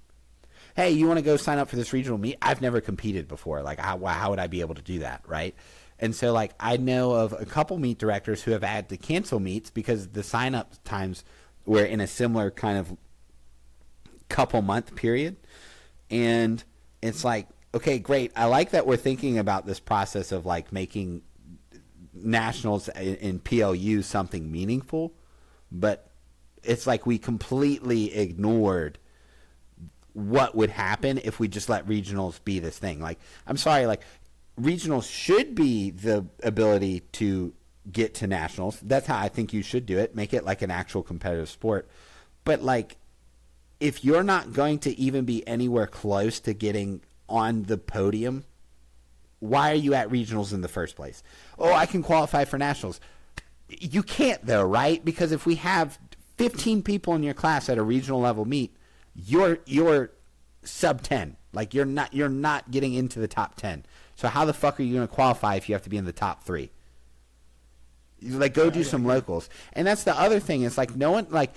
Hey, you want to go sign up for this regional meet? I've never competed before. Like, how would I be able to do that, right? And so, like, I know of a couple meet directors who have had to cancel meets because the sign-up times were in a similar kind of couple-month period. And it's like, okay, great. I like that we're thinking about this process of, like, making nationals in PLU something meaningful. But it's like we completely ignored what would happen if we just let regionals be this thing. Like, I'm sorry, like, regionals should be the ability to get to nationals. That's how I think you should do it. Make it like an actual competitive sport. But, like, if you're not going to even be anywhere close to getting on the podium, why are you at regionals in the first place? Oh, I can qualify for nationals. You can't, though, right? Because if we have 15 people in your class at a regional level meet, you're sub 10. Like, you're not getting into the top 10. So how the fuck are you going to qualify if you have to be in the top 3? Like, go do some locals. And that's the other thing. It's like no one, like,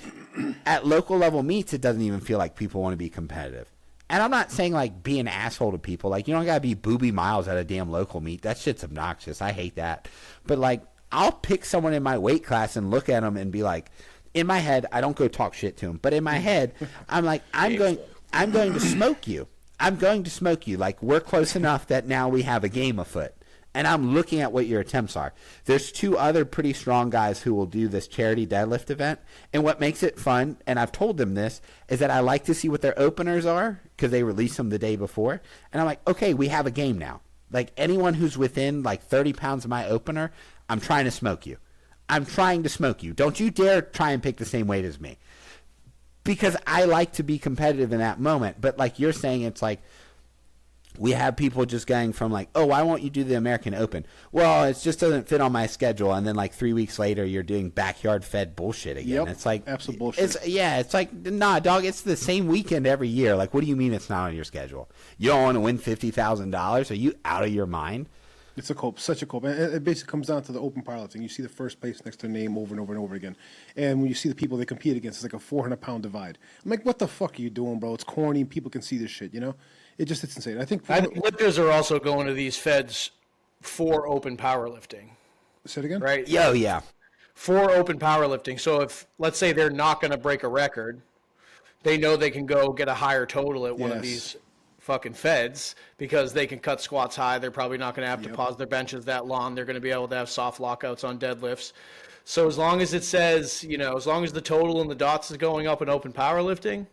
at local level meets, it doesn't even feel like people want to be competitive. And I'm not saying, like, be an asshole to people. Like, you don't got to be Booby Miles at a damn local meet. That shit's obnoxious. I hate that. But, like, I'll pick someone in my weight class and look at them and be like, in my head, I don't go talk shit to them. But in my head, I'm like, I'm going to smoke you. I'm going to smoke you. Like, we're close enough that now we have a game afoot. And I'm looking at what your attempts are. There's 2 other pretty strong guys who will do this charity deadlift event. And what makes it fun, and I've told them this, is that I like to see what their openers are because they release them the day before. And I'm like, okay, we have a game now. Like, anyone who's within, like, 30 pounds of my opener, I'm trying to smoke you. I'm trying to smoke you. Don't you dare try and pick the same weight as me. Because I like to be competitive in that moment. But like you're saying, it's like we have people just going from like, oh, why won't you do the American Open? Well, it just doesn't fit on my schedule. And then like 3 weeks later, you're doing backyard fed bullshit again. Yep, it's like absolute bullshit. It's like, nah, dog, it's the same weekend every year. Like, what do you mean it's not on your schedule? You don't want to win $50,000? Are you out of your mind? It's a cope, such a cope. And it basically comes down to the open powerlifting. You see the first place next to their name over and over and over again. And when you see the people they compete against, it's like a 400-pound divide. I'm like, what the fuck are you doing, bro? It's corny. People can see this shit, you know? It's insane. I think lifters are also going to these feds for open powerlifting, Say it again? right? Yo, yeah. For open powerlifting. So if, let's say they're not going to break a record, they know they can go get a higher total at one of Yes. these fucking feds because they can cut squats high. They're probably not going to have to pause their benches that long. They're going to be able to have soft lockouts on deadlifts. So as long as it says, you know, as long as the total and the dots is going up in open powerlifting,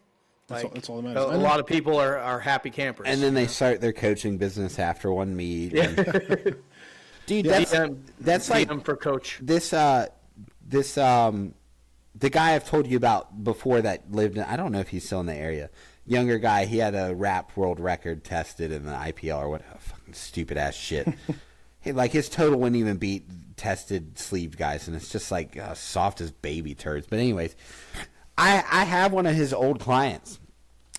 That's all that matters. a lot of people are happy campers. And then they start their coaching business after one meet. and- Dude, that's like DM for coach. the guy I've told you about before that lived in, I don't know if he's still in the area. Younger guy, he had a rap world record tested in the IPL or what, fucking stupid ass shit. Like his total wouldn't even beat tested sleeved guys, and it's just like soft as baby turds. But anyways, I have one of his old clients.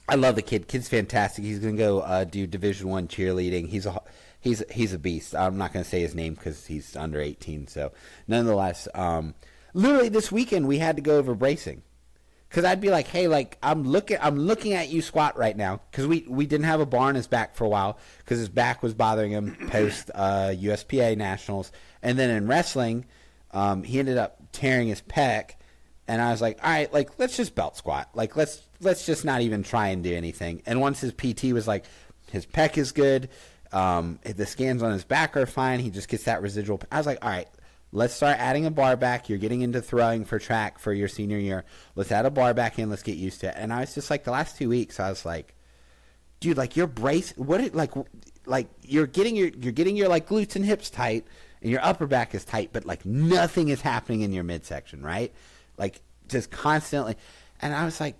I love the kid. Kid's fantastic. He's gonna go do Division I cheerleading. He's a beast. I'm not gonna say his name because he's under 18. So nonetheless, literally this weekend we had to go over bracing. Because I'd be like, hey, like I'm looking at you squat right now because we didn't have a bar on his back for a while because his back was bothering him post USPA nationals, and then in wrestling, he ended up tearing his pec, and I was like, all right, like, let's just belt squat. Like, let's just not even try and do anything. And once his PT was like, his pec is good, the scans on his back are fine, he just gets that residual. I was like, all right, let's start adding a bar back. You're getting into throwing for track for your senior year. Let's add a bar back in. Let's get used to it. And I was just like, the last 2 weeks, I was like, dude, like, your brace, like you're getting your like glutes and hips tight, and your upper back is tight, but like nothing is happening in your midsection, right? Like, just constantly. And I was like,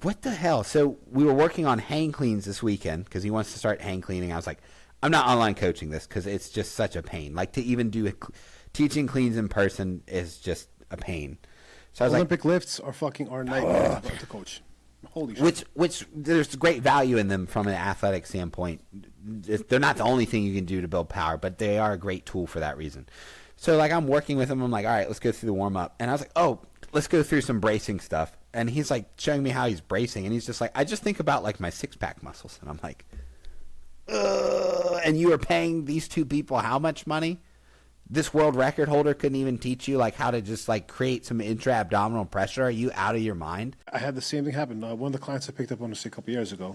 what the hell? So we were working on hang cleans this weekend because he wants to start hang cleaning. I was like, I'm not online coaching this because it's just such a pain. Like, to even do teaching cleans in person is just a pain. So I was Olympic lifts are nightmare to coach. Holy shit. Which there's great value in them from an athletic standpoint. They're not the only thing you can do to build power, but they are a great tool for that reason. So, like, I'm working with him. I'm like, all right, let's go through the warm-up. And I was like, oh, let's go through some bracing stuff. And he's, like, showing me how he's bracing. And he's just like, I just think about, like, my six-pack muscles. And I'm like, and you are paying these two people how much money? This world record holder couldn't even teach you, like, how to just, like, create some intra-abdominal pressure. Are you out of your mind? I had the same thing happen. One of the clients I picked up on us a couple years ago,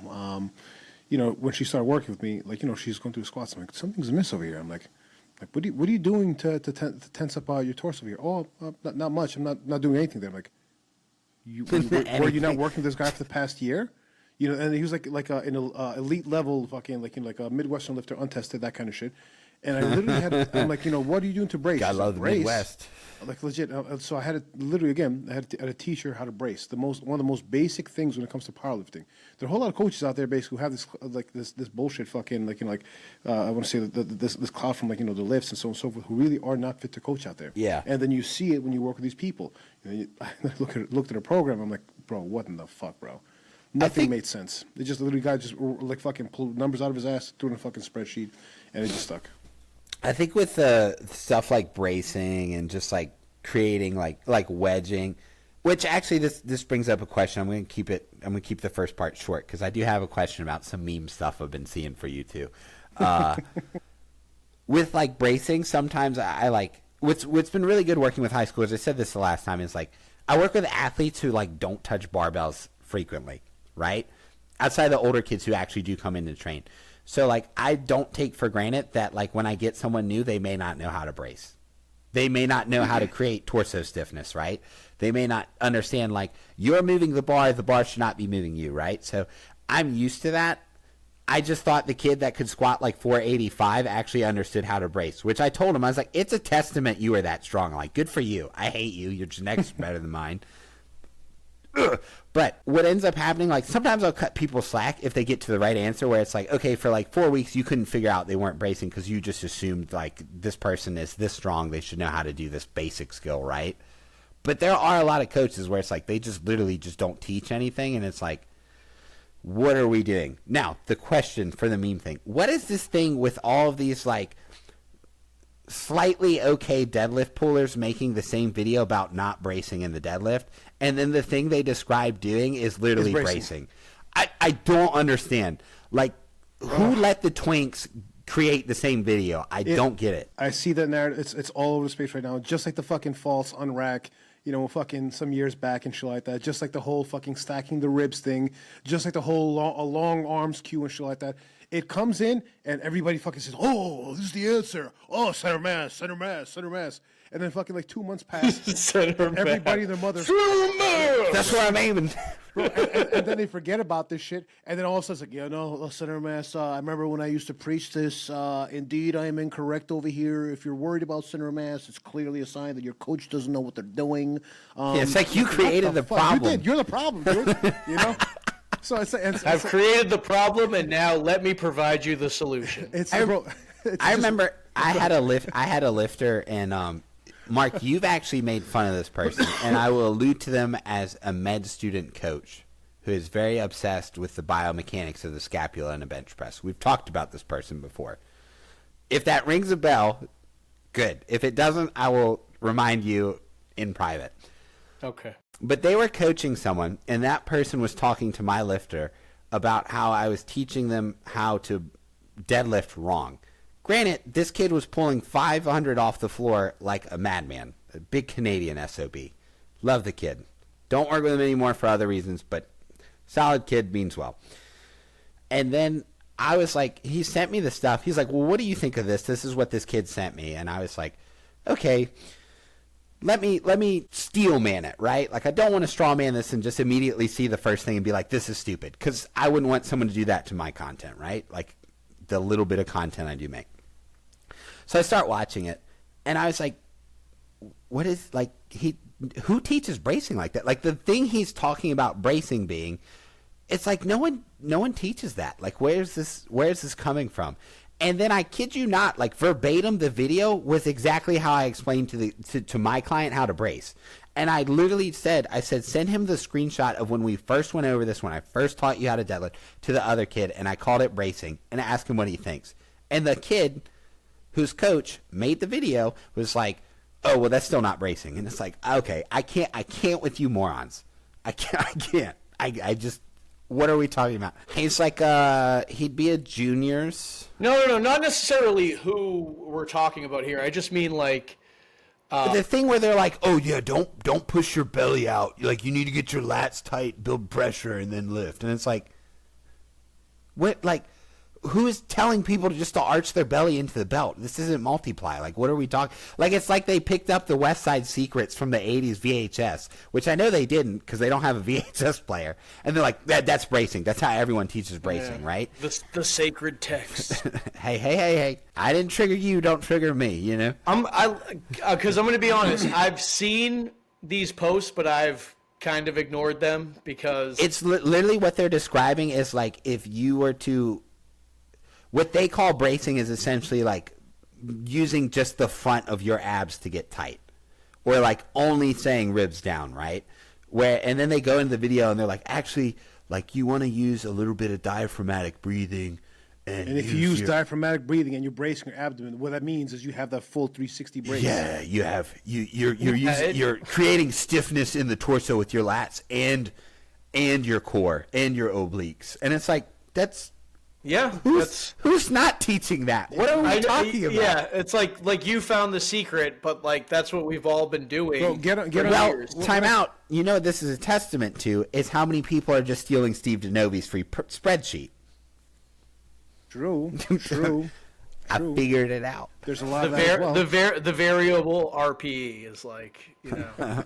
when she started working with me, like, she's going through squats. I'm like, something's amiss over here. I'm like, what are you doing to tense up your torso here? Oh, not much. I'm not doing anything there. I'm like, were you not working with this guy for the past year? And he was like an elite level fucking like a Midwestern lifter, untested, that kind of shit. And I literally I'm like, what are you doing to brace? I love the Midwest. Like, legit. So I had to had to teach her how to brace. One of the most basic things when it comes to powerlifting. There are a whole lot of coaches out there basically who have this bullshit fucking I want to say this cloud from the lifts and so on and so forth, who really are not fit to coach out there. Yeah. And then you see it when you work with these people. I looked at a program. I'm like, bro, what in the fuck, bro? Nothing made sense. They just literally guy just like fucking pulled numbers out of his ass, threw in a fucking spreadsheet, and it just stuck. I think with stuff like bracing and just like creating like wedging, which actually this brings up a question. I'm going to keep the first part short because I do have a question about some meme stuff I've been seeing for you too. With like bracing, sometimes I like what's been really good working with high schoolers. I said this the last time, is like I work with athletes who like don't touch barbells frequently, right? Outside of the older kids who actually do come in to train. So, like, I don't take for granted that, like, when I get someone new, they may not know how to brace. They may not know how to create torso stiffness, right? They may not understand, like, you're moving the bar should not be moving you, right? So, I'm used to that. I just thought the kid that could squat, like, 485 actually understood how to brace, which I told him. I was like, it's a testament you are that strong. I'm like, good for you. I hate you. Your genetics are better than mine. But what ends up happening, like, sometimes I'll cut people slack if they get to the right answer, where it's like, okay, for like 4 weeks you couldn't figure out they weren't bracing because you just assumed like this person is this strong, they should know how to do this basic skill, right? But there are a lot of coaches where it's like they just literally just don't teach anything, and it's like, what are we doing? Now, the question for the meme thing, what is this thing with all of these like slightly okay deadlift pullers making the same video about not bracing in the deadlift, and then the thing they describe doing is literally bracing. I don't understand. Like, who let the twinks create the same video? I don't get it. I see that narrative. It's all over the space right now. Just like the fucking false unrack, fucking some years back and shit like that. Just like the whole fucking stacking the ribs thing. Just like the whole long arms cue and shit like that. It comes in and everybody fucking says, "Oh, this is the answer. Oh, center mass, center mass, center mass." And then fucking like 2 months pass. Everybody and their mother. That's where I'm aiming. Bro, and then they forget about this shit. And then all of a sudden it's like, center mass. I remember when I used to preach this. Indeed, I am incorrect over here. If you're worried about center mass, it's clearly a sign that your coach doesn't know what they're doing. It's like you created the problem. You did. You're the problem, dude. So I've created the problem, and now let me provide you the solution. I remember I had a lifter, and Mark, you've actually made fun of this person, and I will allude to them as a med student coach who is very obsessed with the biomechanics of the scapula and a bench press. We've talked about this person before. If that rings a bell, good. If it doesn't, I will remind you in private. Okay. But they were coaching someone, and that person was talking to my lifter about how I was teaching them how to deadlift wrong. Granted, this kid was pulling 500 off the floor like a madman. a big Canadian SOB. Love the kid. Don't work with him anymore for other reasons, but solid kid, means well. And then I was like, he sent me the stuff. He's like, well, what do you think of this? This is what this kid sent me. And I was like, okay, let me steel man it, right? Like, I don't want to straw man this and just immediately see the first thing and be like, this is stupid. Because I wouldn't want someone to do that to my content, right? Like, the little bit of content I do make. So I start watching it, and I was like, what is, like, who teaches bracing like that? Like, the thing he's talking about bracing being, it's like no one teaches that. Like, where's this coming from? And then I kid you not, like verbatim, the video was exactly how I explained to my client how to brace. And I literally said, send him the screenshot of when we first went over this, when I first taught you how to deadlift, to the other kid, and I called it bracing, and I asked him what he thinks. And the kid, whose coach made the video, was like, oh, well, that's still not bracing. And it's like, okay, I can't with you morons. I can't. I just, what are we talking about? He's like, he'd be a juniors. No, not necessarily who we're talking about here. I just mean like the thing where they're like, oh yeah, don't push your belly out. Like, you need to get your lats tight, build pressure, and then lift. And it's like, what? Like, who is telling people to arch their belly into the belt? This isn't multiply. Like, what are we talking? Like, it's like they picked up the West Side Secrets from the 80s VHS, which I know they didn't because they don't have a VHS player. And they're like, that's bracing. That's how everyone teaches bracing, right? The sacred text. Hey. I didn't trigger you. Don't trigger me, you know? Because I'm going to be honest. I've seen these posts, but I've kind of ignored them because... It's literally what they're describing is like if you were to... What they call bracing is essentially like using just the front of your abs to get tight, or like only saying ribs down, right? And then they go into the video and they're like, actually, like, you want to use a little bit of diaphragmatic breathing. And if you use diaphragmatic breathing and you're bracing your abdomen, what that means is you have that full 360 brace. Yeah, you're creating stiffness in the torso with your lats and your core and your obliques, and it's like that's. Yeah, who's not teaching that? What are we talking about? Yeah, it's like you found the secret, but like that's what we've all been doing. Bro, get on time out. You know what this is a testament to is how many people are just stealing Steve DeNovi's free spreadsheet. True. I figured it out. There's a lot of that as well. The variable RPE is like, you know.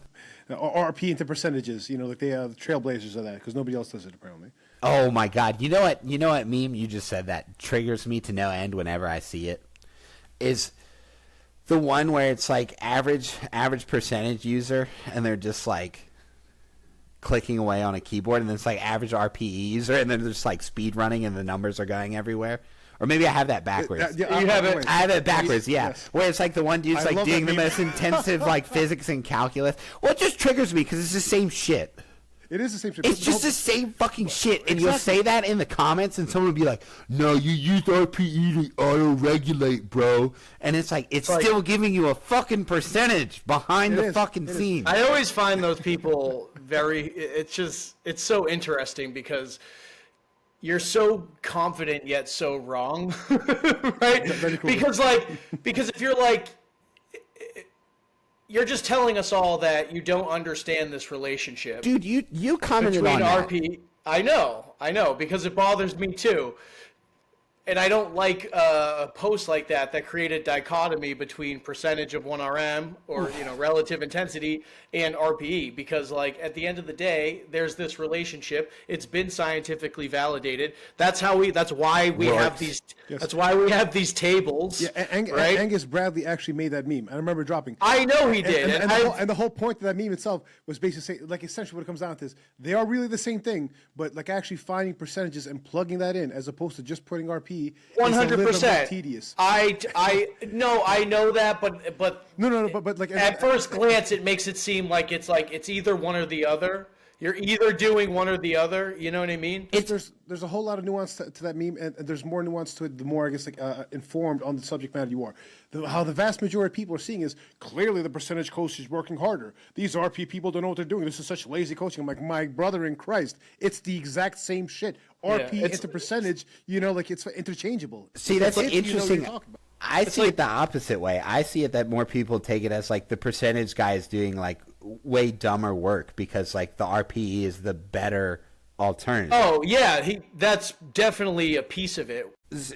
RP into percentages, you know, like the trailblazers of that, because nobody else does it apparently. Oh my God! You know what meme you just said that triggers me to no end whenever I see it is the one where it's like average percentage user, and they're just like clicking away on a keyboard, and then it's like average RPE user, and then they're just like speed running, and the numbers are going everywhere. Or maybe I have that backwards. I have it backwards, yeah. Yes. Where it's like the one dude's like doing the most intensive like physics and calculus. Well, it just triggers me because it's the same shit. It is the same shit. It's just the same fucking shit. And you'll say that in the comments and someone will be like, no, you used RPE to auto-regulate, bro. And it's like, it's still giving you a fucking percentage behind the fucking scene. I always find those people it's so interesting because you're so confident yet so wrong, right? Cool. Because if you're like, you're just telling us all that you don't understand this relationship. Dude, you commented on that. RP. I know, because it bothers me too. And I don't like a post like that create a dichotomy between percentage of 1RM or relative intensity and RPE, because like at the end of the day, there's this relationship. It's been scientifically validated. That's why we have these. Yes. That's why we have these tables. Yeah, right? Angus Bradley actually made that meme. I remember dropping. I know he did. And the whole point of that meme itself was basically saying, like, essentially what it comes down to is they are really the same thing, but like actually finding percentages and plugging that in as opposed to just putting RPE. 100%. Tedious. I know that, but no, but like at first glance, it makes it seem like it's either one or the other. You're either doing one or the other. You know what I mean? There's a whole lot of nuance to that meme, and there's more nuance to it the more I guess informed on the subject matter you are. How the vast majority of people are seeing is clearly the percentage coach is working harder. These RP people don't know what they're doing. This is such lazy coaching. I'm like, my brother in Christ, it's the exact same shit. RP into percentage, like it's interchangeable. See, that's interesting. I see it the opposite way. I see it that more people take it as like the percentage guy is doing like way dumber work because like the RPE is the better alternative. Oh yeah, that's definitely a piece of it.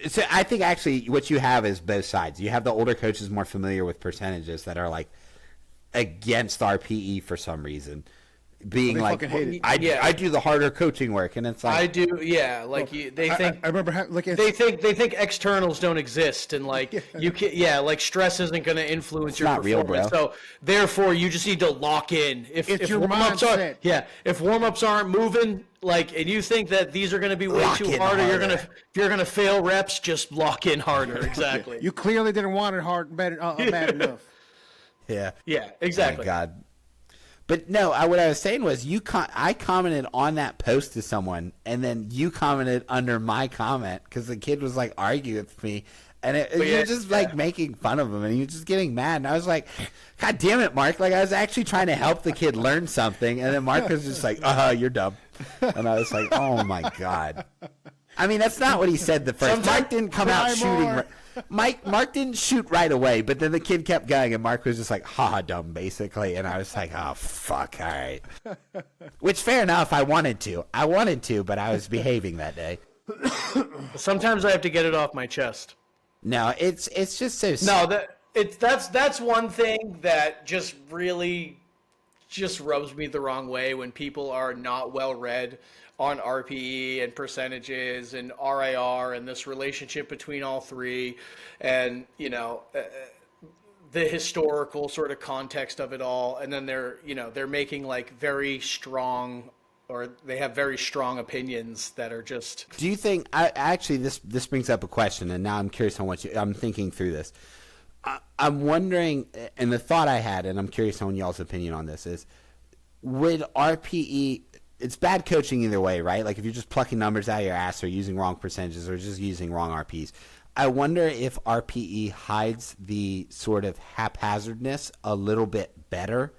So I think actually what you have is both sides. You have the older coaches more familiar with percentages that are like against RPE for some reason. Being like, I do the harder coaching work, and it's like I do, yeah. Like they think I remember they think externals don't exist, and like you can, like stress isn't going to influence your not real, performance. bro. So therefore, you just need to lock in. If your warm-ups mindset. if warm-ups aren't moving, like, and you think that these are going to be way Lock too in hard, or harder. you're gonna fail reps, just lock in harder. Exactly. You clearly didn't want it hard bad enough. yeah, Yeah, oh exactly. my God. But no, what I was saying was I commented on that post to someone, and then you commented under my comment because the kid was like arguing with me, and you're just like making fun of him, and you're just getting mad. And I was like, God damn it, Mark! Like I was actually trying to help the kid learn something, and then Mark was just like, you're dumb, and I was like, oh my God. I mean, that's not what he said the first. Mark didn't come out shooting. Mark didn't shoot right away, but then the kid kept going, and Mark was just like, "Ha, dumb," basically. And I was like, "Oh, fuck, all right." Which, fair enough. I wanted to, but I was behaving that day. Sometimes I have to get it off my chest. No, it's just so. No, that's one thing that just really just rubs me the wrong way when people are not well read on RPE and percentages and RIR and this relationship between all three, and the historical sort of context of it all, and then they're making like very strong, or they have very strong opinions that are just. Do you think? Actually, this brings up a question, and now I'm curious on I'm thinking through this. I'm wondering, and the thought I had, and I'm curious on y'all's opinion on this is, would RPE? It's bad coaching either way, right? Like if you're just plucking numbers out of your ass or using wrong percentages or just using wrong RPs. I wonder if RPE hides the sort of haphazardness a little bit better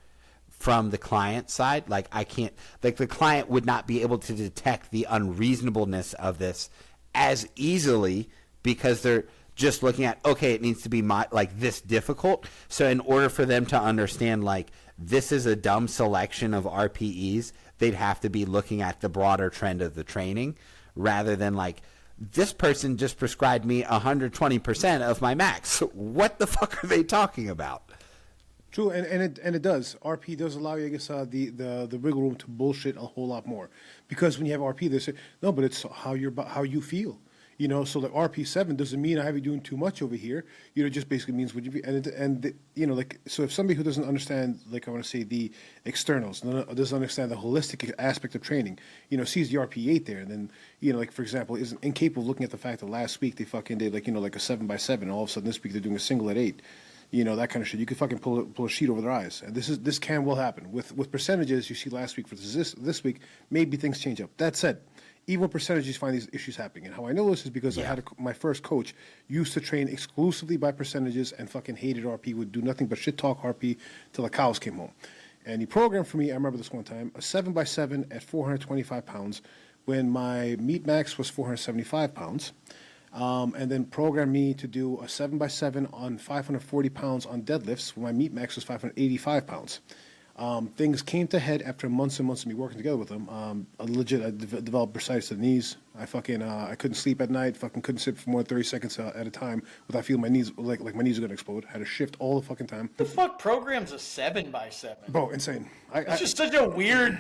from the client side. Like the client would not be able to detect the unreasonableness of this as easily because they're just looking at, okay, it needs to be like this difficult. So in order for them to understand like this is a dumb selection of RPEs, they'd have to be looking at the broader trend of the training rather than like, this person just prescribed me 120% of my max. What the fuck are they talking about? True, and it does. RP does allow you, I guess, the wiggle room to bullshit a whole lot more, because when you have RP, they say no, but it's how you feel. So the RP7 doesn't mean I have you doing too much over here. It just basically means what you so if somebody who doesn't understand, like I want to say the externals, doesn't understand the holistic aspect of training, sees the RP8 there, and then like for example, is incapable of looking at the fact that last week they fucking did like a 7x7, and all of a sudden this week they're doing a single at 8. That kind of shit. You could fucking pull a sheet over their eyes, and this can well happen with percentages. You see last week versus this week, maybe things change up. That said, even with percentages, you find these issues happening. And how I know this is because I had my first coach used to train exclusively by percentages and fucking hated RP, would do nothing but shit talk RP till the cows came home. And he programmed for me, I remember this one time, a 7x7 at 425 pounds when my meat max was 475 pounds. And then programmed me to do a 7x7 on 540 pounds on deadlifts when my meat max was 585 pounds. Things came to head after months and months of me working together with him. I developed bursitis to the knees. I couldn't sleep at night. Fucking couldn't sit for more than 30 seconds at a time without feeling my knees like my knees are gonna explode. Had to shift all the fucking time. The fuck programs a 7x7? Bro, insane. It's just such a weird.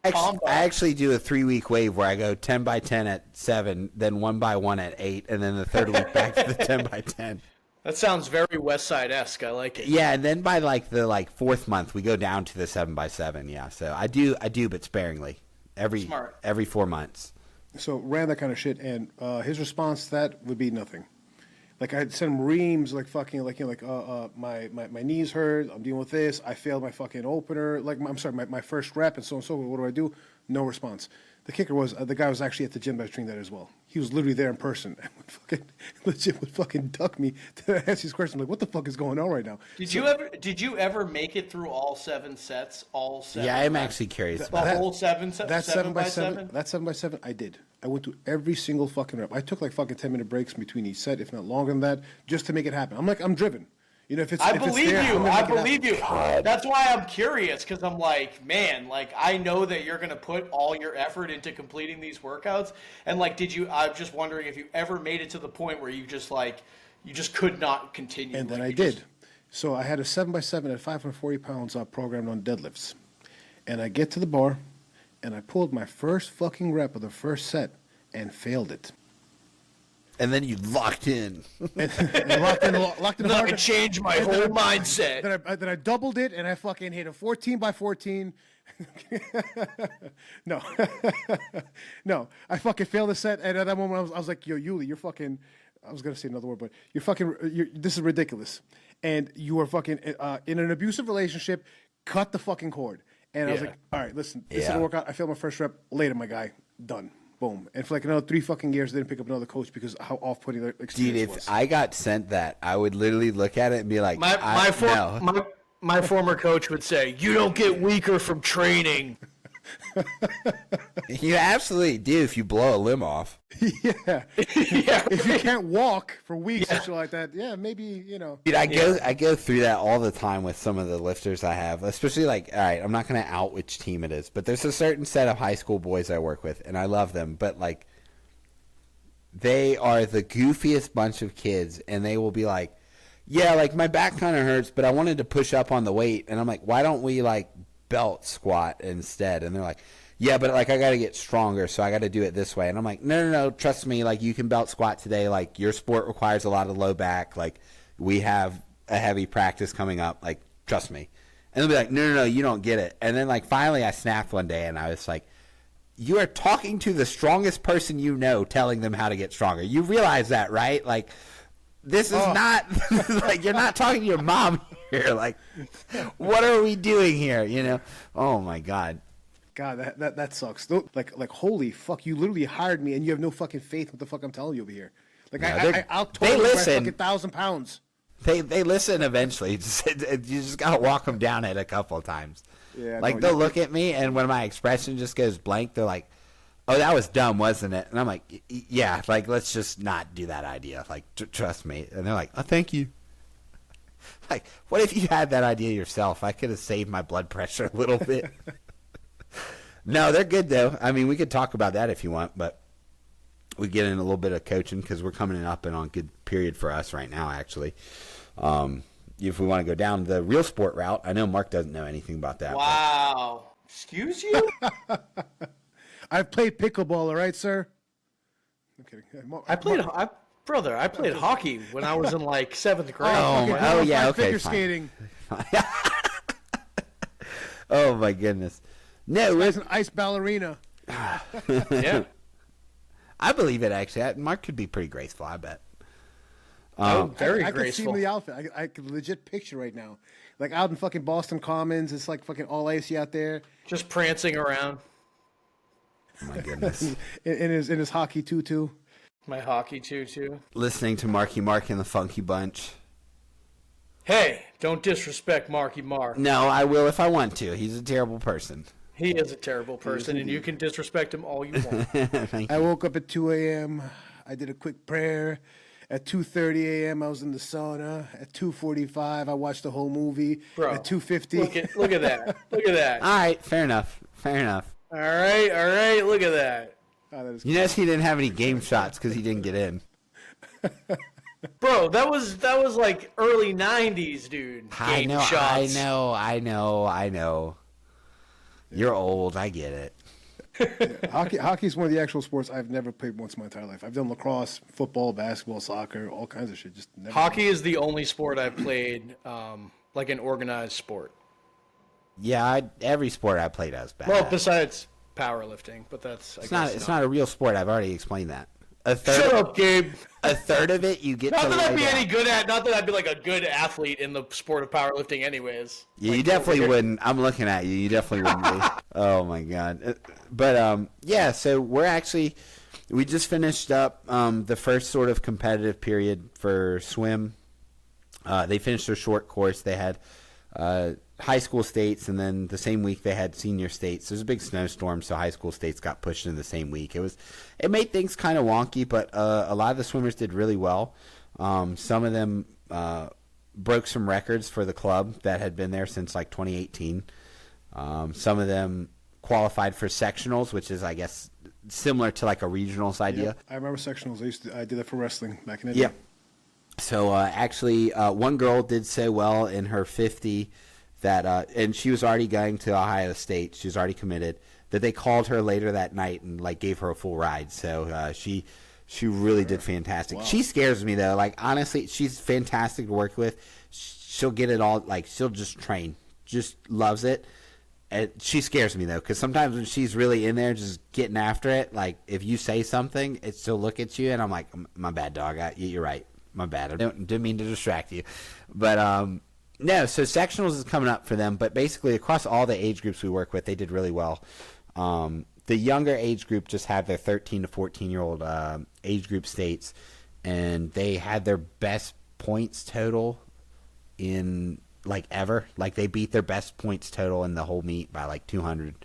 I actually do a 3-week wave where I go 10x10 at 7, then 1x1 at 8, and then the third week back to the 10x10. That sounds very West Side-esque. I like it. Yeah, and then by the fourth month, we go down to the 7x7. Yeah, so I do, but sparingly. Every 4 months. So ran that kind of shit, and his response to that would be nothing. Like I'd send him reams, like fucking, my knees hurt. I'm dealing with this. I failed my fucking opener. My first rep, and so on and so forth. What do? No response. The kicker was the guy was actually at the gym that I trained at as well. He was literally there in person and would fucking duck me to ask these questions. I'm like, what the fuck is going on right now? Did you ever make it through all 7 sets? All 7? Yeah, I'm actually curious. The whole 7 sets. That 7 by 7x7. 7. That 7x7. I did. I went through every single fucking rep. I took like fucking 10-minute breaks between each set, if not longer than that, just to make it happen. I'm driven. You know, if it's I if believe it's there, you. I'm gonna I make it believe you. God. That's why I'm curious, because I'm like, man, like I know that you're gonna put all your effort into completing these workouts, and like, I'm just wondering if you ever made it to the point where you just could not continue. And then like, I you did. just- So I had a 7x7 at 540 pounds programmed on deadlifts. And I get to the bar, and I pulled my first fucking rep of the first set and failed it. And then you locked in. And locked in Then I hard. changed my whole mindset. Then I doubled it, and I fucking hit a 14 by 14. No. No. I fucking failed the set, and at that moment I was like, yo, Yuli, you're fucking... I was going to say another word, but this is ridiculous. And you are fucking in an abusive relationship, cut the fucking cord. And I was Yeah. like, all right, listen, this Yeah. didn't work out. I failed my first rep. Later, my guy. Done. Boom. And for like another 3 fucking years, I didn't pick up another coach because of how off-putting the Dude, experience if was. I got sent that, I would literally look at it and be like, My former coach would say, "You don't get weaker from training." You absolutely do if you blow a limb off. Yeah. Yeah. If you can't walk for weeks and shit like that, yeah, maybe, you know. Dude, I go through that all the time with some of the lifters I have, especially like, all right, I'm not going to out which team it is, but there's a certain set of high school boys I work with, and I love them, but like, they are the goofiest bunch of kids, and they will be like, yeah, like my back kind of hurts, but I wanted to push up on the weight, and I'm like, why don't we like belt squat instead? And they're like, yeah, but like I got to get stronger, so I got to do it this way. And I'm like, no, trust me, like you can belt squat today. Like your sport requires a lot of low back. Like we have a heavy practice coming up. Like trust me. And they'll be like, no, you don't get it. And then like finally I snapped one day and I was like, you are talking to the strongest person you know, telling them how to get stronger. You realize that, right? Like this is not like you're not talking to your mom here. Like what are we doing here? You know? Oh my God. God, that sucks. Like holy fuck, you literally hired me and you have no fucking faith what the fuck I'm telling you over here. Like No, I'll they totally my listen. fucking 1,000 pounds. They listen eventually. You just gotta walk them down it a couple of times. Yeah, like no, they'll look at me, and when my expression just goes blank, they're like, "Oh, that was dumb, wasn't it?" And I'm like, "Yeah, like let's just not do that idea. Like, trust me." And they're like, "Oh, thank you." Like, what if you had that idea yourself? I could have saved my blood pressure a little bit. No, they're good though. I mean, we could talk about that if you want, but we get in a little bit of coaching because we're coming up and on a good period for us right now, actually. If we want to go down the real sport route, I know Mark doesn't know anything about that. Wow. Excuse you? I've played pickleball, all right, sir? I'm kidding. I played hockey when I was in like 7th grade. Oh, yeah, okay, Figure fine. skating. Oh my goodness. No, As an ice ballerina. Yeah. I believe it actually. Mark could be pretty graceful, I bet. Very I could see him graceful. in the outfit. I could legit picture right now. Like out in fucking Boston Commons, it's like fucking all icy out there. Just prancing around. Oh my goodness. In his hockey tutu. My hockey tutu. Listening to Marky Mark and the Funky Bunch. Hey, don't disrespect Marky Mark. No, I will if I want to. He's a terrible person. He is a terrible person, and you can disrespect him all you want. Thank I you. woke up at 2 a.m. I did a quick prayer. At 2:30 a.m. I was in the sauna. At 2:45 I watched the whole movie. Bro, At 2:50 look at that. Look at that. All right, fair enough. Fair enough. All right. Look at that. Oh, that is You notice he didn't have any game shots because he didn't get in. Bro, that was like early 90s, dude. I Game know, shots. I know. You're old. I get it. Hockey is one of the actual sports I've never played once in my entire life. I've done lacrosse, football, basketball, soccer, all kinds of shit. Just never. Hockey is the only sport I've played like an organized sport. Yeah, every sport I played I was bad. Well, at. besides powerlifting, but that's It's not a real sport. I've already explained that. a third. Shut up, Gabe. A third of it you get. Not to that I'd lay be down. any good at. Not that I'd be like a good athlete in the sport of powerlifting, anyways. Yeah, Like, you definitely over here. wouldn't. I'm looking at you. You definitely wouldn't be. Oh my god. But yeah. So we just finished up the first sort of competitive period for swim. They finished their short course. They had high school states, and then the same week they had senior states. There's a big snowstorm, so high school states got pushed into the same week. It made things kind of wonky, but a lot of the swimmers did really well. Some of them broke some records for the club that had been there since like 2018. Some of them qualified for sectionals, which is, I guess, similar to like a regionals idea. Yeah, I remember sectionals. I did that for wrestling back in the day. Yeah. So actually, one girl did so well in her 50 that, and she was already going to Ohio State. She was already committed. That they called her later that night and like gave her a full ride. So she really did fantastic. Wow. She scares me though. Like honestly, she's fantastic to work with. She'll get it all. Like she'll just train. Just loves it. And she scares me though, because sometimes when she's really in there, just getting after it, like if you say something, it still look at you, and I'm like, my bad, dog. You're right. My bad. I didn't mean to distract you, but no. So sectionals is coming up for them, but basically across all the age groups we work with, they did really well. The younger age group just had their 13 to 14-year-old age group states, and they had their best points total in like ever. Like they beat their best points total in the whole meet by like 200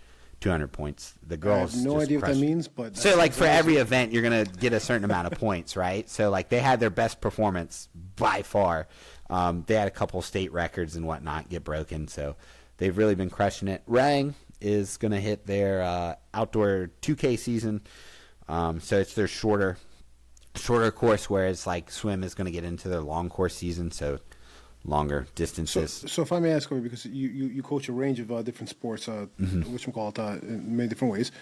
points. The girls I have no just idea what that crushed it. means, but So like for every event you're going to get a certain amount of points, right? So like they had their best performance by far. They had a couple state records and whatnot get broken, so they've really been crushing it. Rang is going to hit their outdoor 2K season, so it's their shorter course, whereas like swim is going to get into their long course season, so longer distances. So if I may ask, because you coach a range of different sports, which we call it in many different ways.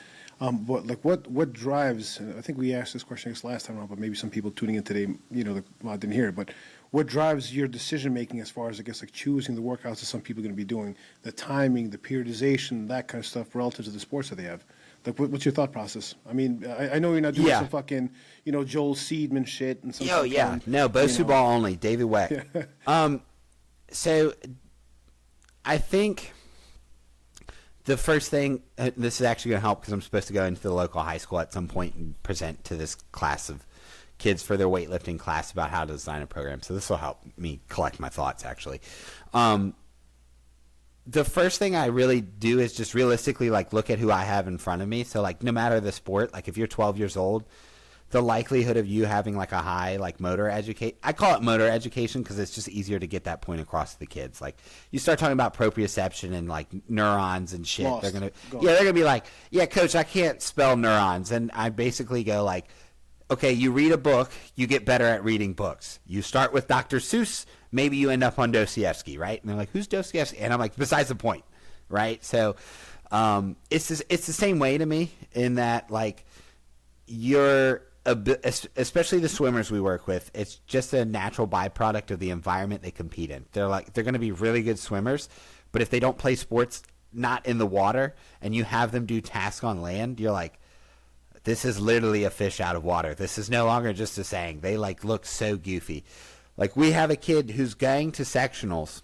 But like what drives? I think we asked this question last time around, but maybe some people tuning in today, didn't hear it. But what drives your decision making as far as, I guess, like choosing the workouts that some people are going to be doing, the timing, the periodization, that kind of stuff, relative to the sports that they have? Like, what's your thought process? I mean, I know you're not doing some fucking, Joel Seedman shit and some. Oh yeah, no, Bosu ball only, David Weck. So I think the first thing, this is actually going to help because I'm supposed to go into the local high school at some point and present to this class of kids for their weightlifting class about how to design a program. So this will help me collect my thoughts, actually. The first thing I really do is just realistically like look at who I have in front of me. So like no matter the sport, like if you're 12 years old, the likelihood of you having like a high like motor educate, I call it motor education because it's just easier to get that point across to the kids. Like you start talking about proprioception and like neurons and shit, they're gonna be like, yeah, coach, I can't spell neurons, and I basically go like, okay, you read a book, you get better at reading books. You start with Dr. Seuss, maybe you end up on Dostoevsky, right? And they're like, who's Dostoevsky? And I'm like, besides the point, right? So it's the same way to me in that like especially the swimmers we work with, it's just a natural byproduct of the environment they compete in. They're going to be really good swimmers, but if they don't play sports not in the water and you have them do tasks on land, you're like, this is literally a fish out of water. This is no longer just a saying. They like look so goofy. Like we have a kid who's going to sectionals,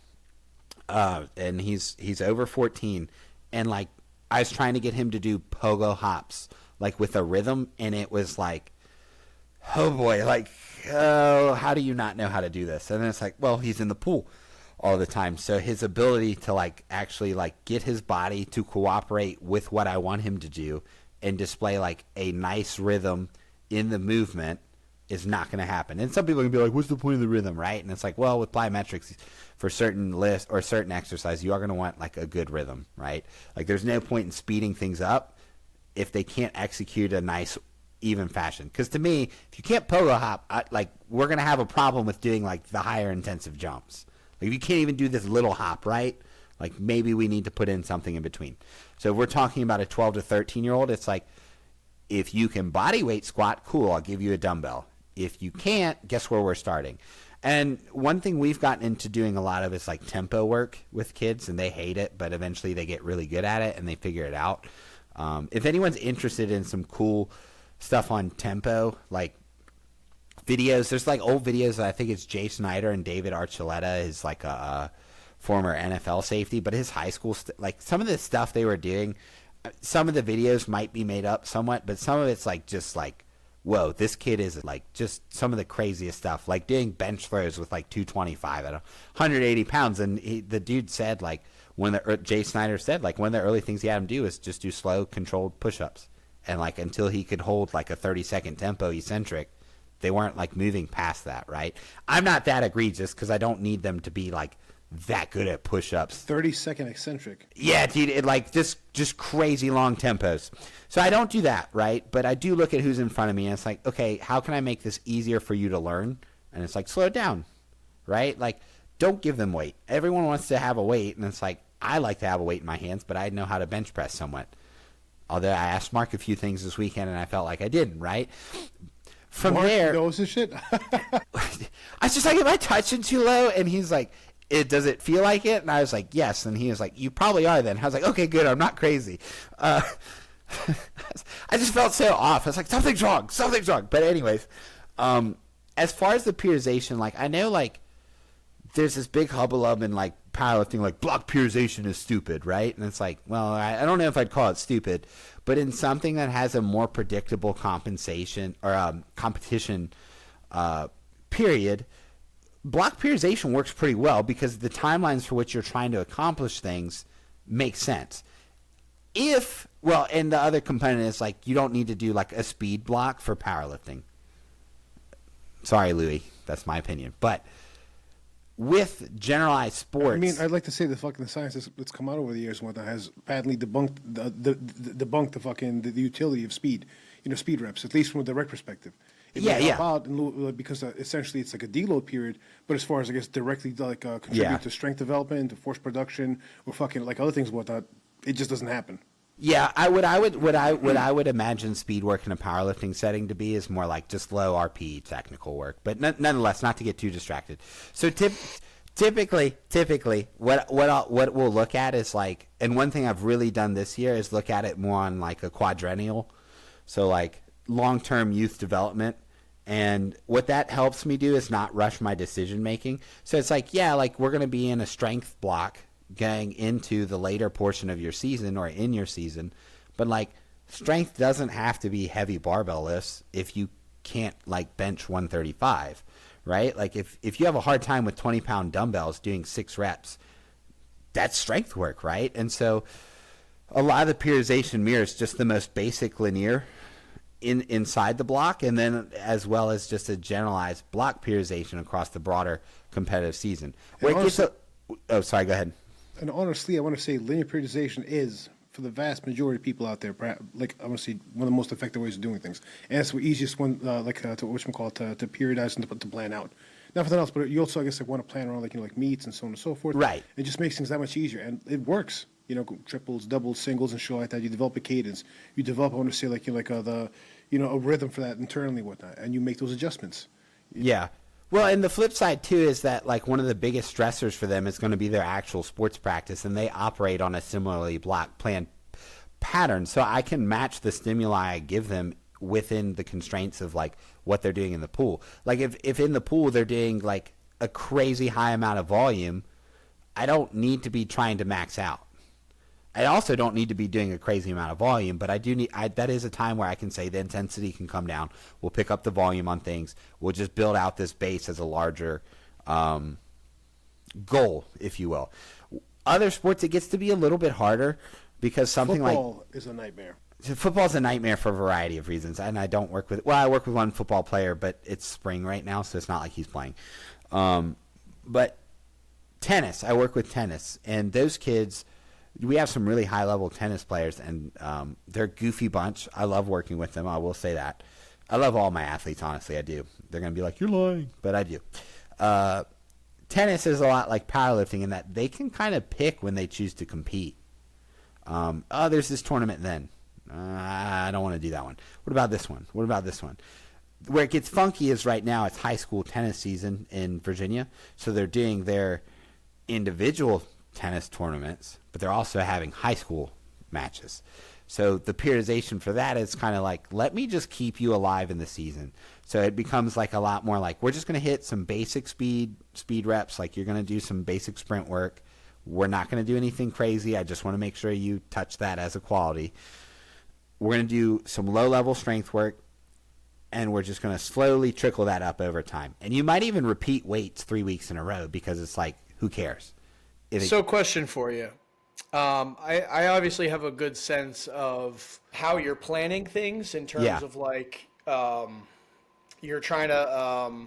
and he's over 14, and like I was trying to get him to do pogo hops like with a rhythm, and it was like, oh boy, like, oh, how do you not know how to do this? And then it's like, well, he's in the pool all the time. So his ability to like actually like get his body to cooperate with what I want him to do and display like a nice rhythm in the movement is not going to happen. And some people can be like, what's the point of the rhythm, right? And it's like, well, with plyometrics, for certain lifts or certain exercise, you are going to want like a good rhythm, right? Like there's no point in speeding things up if they can't execute a nice even fashion. Because to me, if you can't pogo hop, we're going to have a problem with doing like the higher intensive jumps. Like if you can't even do this little hop, right? Like maybe we need to put in something in between. So if we're talking about a 12 to 13-year-old, it's like, if you can body weight squat, cool, I'll give you a dumbbell. If you can't, guess where we're starting? And one thing we've gotten into doing a lot of is like tempo work with kids, and they hate it, but eventually they get really good at it and they figure it out. If anyone's interested in some cool stuff on tempo, like videos. There's like old videos that I think it's Jay Snyder and David Archuleta is like a former NFL safety, but his high school like some of the stuff they were doing, some of the videos might be made up somewhat, but some of it's like just like, whoa, this kid is like just some of the craziest stuff, like doing bench throws with like 225 at 180 pounds. And the dude said like Jay Snyder said like one of the early things he had him do is just do slow controlled push-ups, and like until he could hold like a 30-second tempo eccentric, they weren't like moving past that. Right? I'm not that egregious because I don't need them to be like that good at push-ups. 30-second eccentric. Yeah, dude, it like just crazy long tempos. So I don't do that, right? But I do look at who's in front of me, and it's like, okay, how can I make this easier for you to learn? And it's like, slow it down, right? Like, don't give them weight. Everyone wants to have a weight, and it's like, I like to have a weight in my hands, but I know how to bench press somewhat. Although I asked Mark a few things this weekend, and I felt like I didn't, right? From Mark there, knows his shit. I was just like, am I touching too low? And he's like, does it feel like it? And I was like, yes. And he was like, you probably are then. I was like, okay, good. I'm not crazy. I just felt so off. I was like, something's wrong. But anyways, as far as the periodization, like I know like there's this big hubbub in like powerlifting, like block periodization is stupid, right? And it's like, well, I don't know if I'd call it stupid, but in something that has a more predictable compensation or competition period, block periodization works pretty well because the timelines for which you're trying to accomplish things make sense. And the other component is like you don't need to do like a speed block for powerlifting. Sorry, Louis, that's my opinion. But with generalized sports, I mean, I'd like to say the fucking science that's come out over the years and whatnot has badly debunked the utility of speed, speed reps, at least from a direct perspective. It may help out because essentially it's like a deload period, but as far as I guess directly like contribute to strength development, to force production, or fucking like other things and whatnot, it just doesn't happen. Yeah, what I would imagine speed work in a powerlifting setting to be is more like just low RP technical work, but nonetheless, not to get too distracted. So typically, what we'll look at is like, and one thing I've really done this year is look at it more on like a quadrennial, so like long-term youth development. And what that helps me do is not rush my decision making. So it's like, yeah, like we're going to be in a strength block going into the later portion of your season or in your season, but like strength doesn't have to be heavy barbell lifts if you can't like bench 135, right? Like if you have a hard time with 20-pound dumbbells doing 6 reps, that's strength work, right? And so a lot of the periodization mirrors just the most basic linear inside the block, and then as well as just a generalized block periodization across the broader competitive season. Where it gets sorry, go ahead. And honestly, I want to say linear periodization is, for the vast majority of people out there, like I want to say one of the most effective ways of doing things, and it's the easiest one, to periodize and to plan out. Not for nothing else, but you also I guess like want to plan around like meets and so on and so forth. Right. It just makes things that much easier, and it works. Triples, doubles, singles, and shit like that. You develop a cadence. You develop, I want to say, a rhythm for that internally, whatnot, and you make those adjustments. Yeah. Well, and the flip side too is that like one of the biggest stressors for them is going to be their actual sports practice, and they operate on a similarly block plan pattern. So I can match the stimuli I give them within the constraints of like what they're doing in the pool. Like if in the pool they're doing like a crazy high amount of volume, I don't need to be trying to max out. I also don't need to be doing a crazy amount of volume, but I do need. That is a time where I can say the intensity can come down. We'll pick up the volume on things. We'll just build out this base as a larger goal, if you will. Other sports, it gets to be a little bit harder because football is a nightmare. Football's a nightmare for a variety of reasons, and I don't work with. Well, I work with one football player, but it's spring right now, so it's not like he's playing. But tennis, I work with tennis, and those kids. We have some really high-level tennis players, and they're a goofy bunch. I love working with them. I will say that. I love all my athletes, honestly. I do. They're going to be like, you're lying, but I do. Tennis is a lot like powerlifting in that they can kind of pick when they choose to compete. There's this tournament then. I don't want to do that one. What about this one? What about this one? Where it gets funky is right now it's high school tennis season in Virginia, so they're doing their individual tennis tournaments, but they're also having high school matches. So the periodization for that is kind of like, let me just keep you alive in the season. So it becomes like a lot more like, we're just going to hit some basic speed reps. Like you're going to do some basic sprint work. We're not going to do anything crazy. I just want to make sure you touch that as a quality. We're going to do some low-level strength work, and we're just going to slowly trickle that up over time. And you might even repeat weights 3 weeks in a row because it's like, who cares? So question for you. I obviously have a good sense of how you're planning things in terms of like you're trying to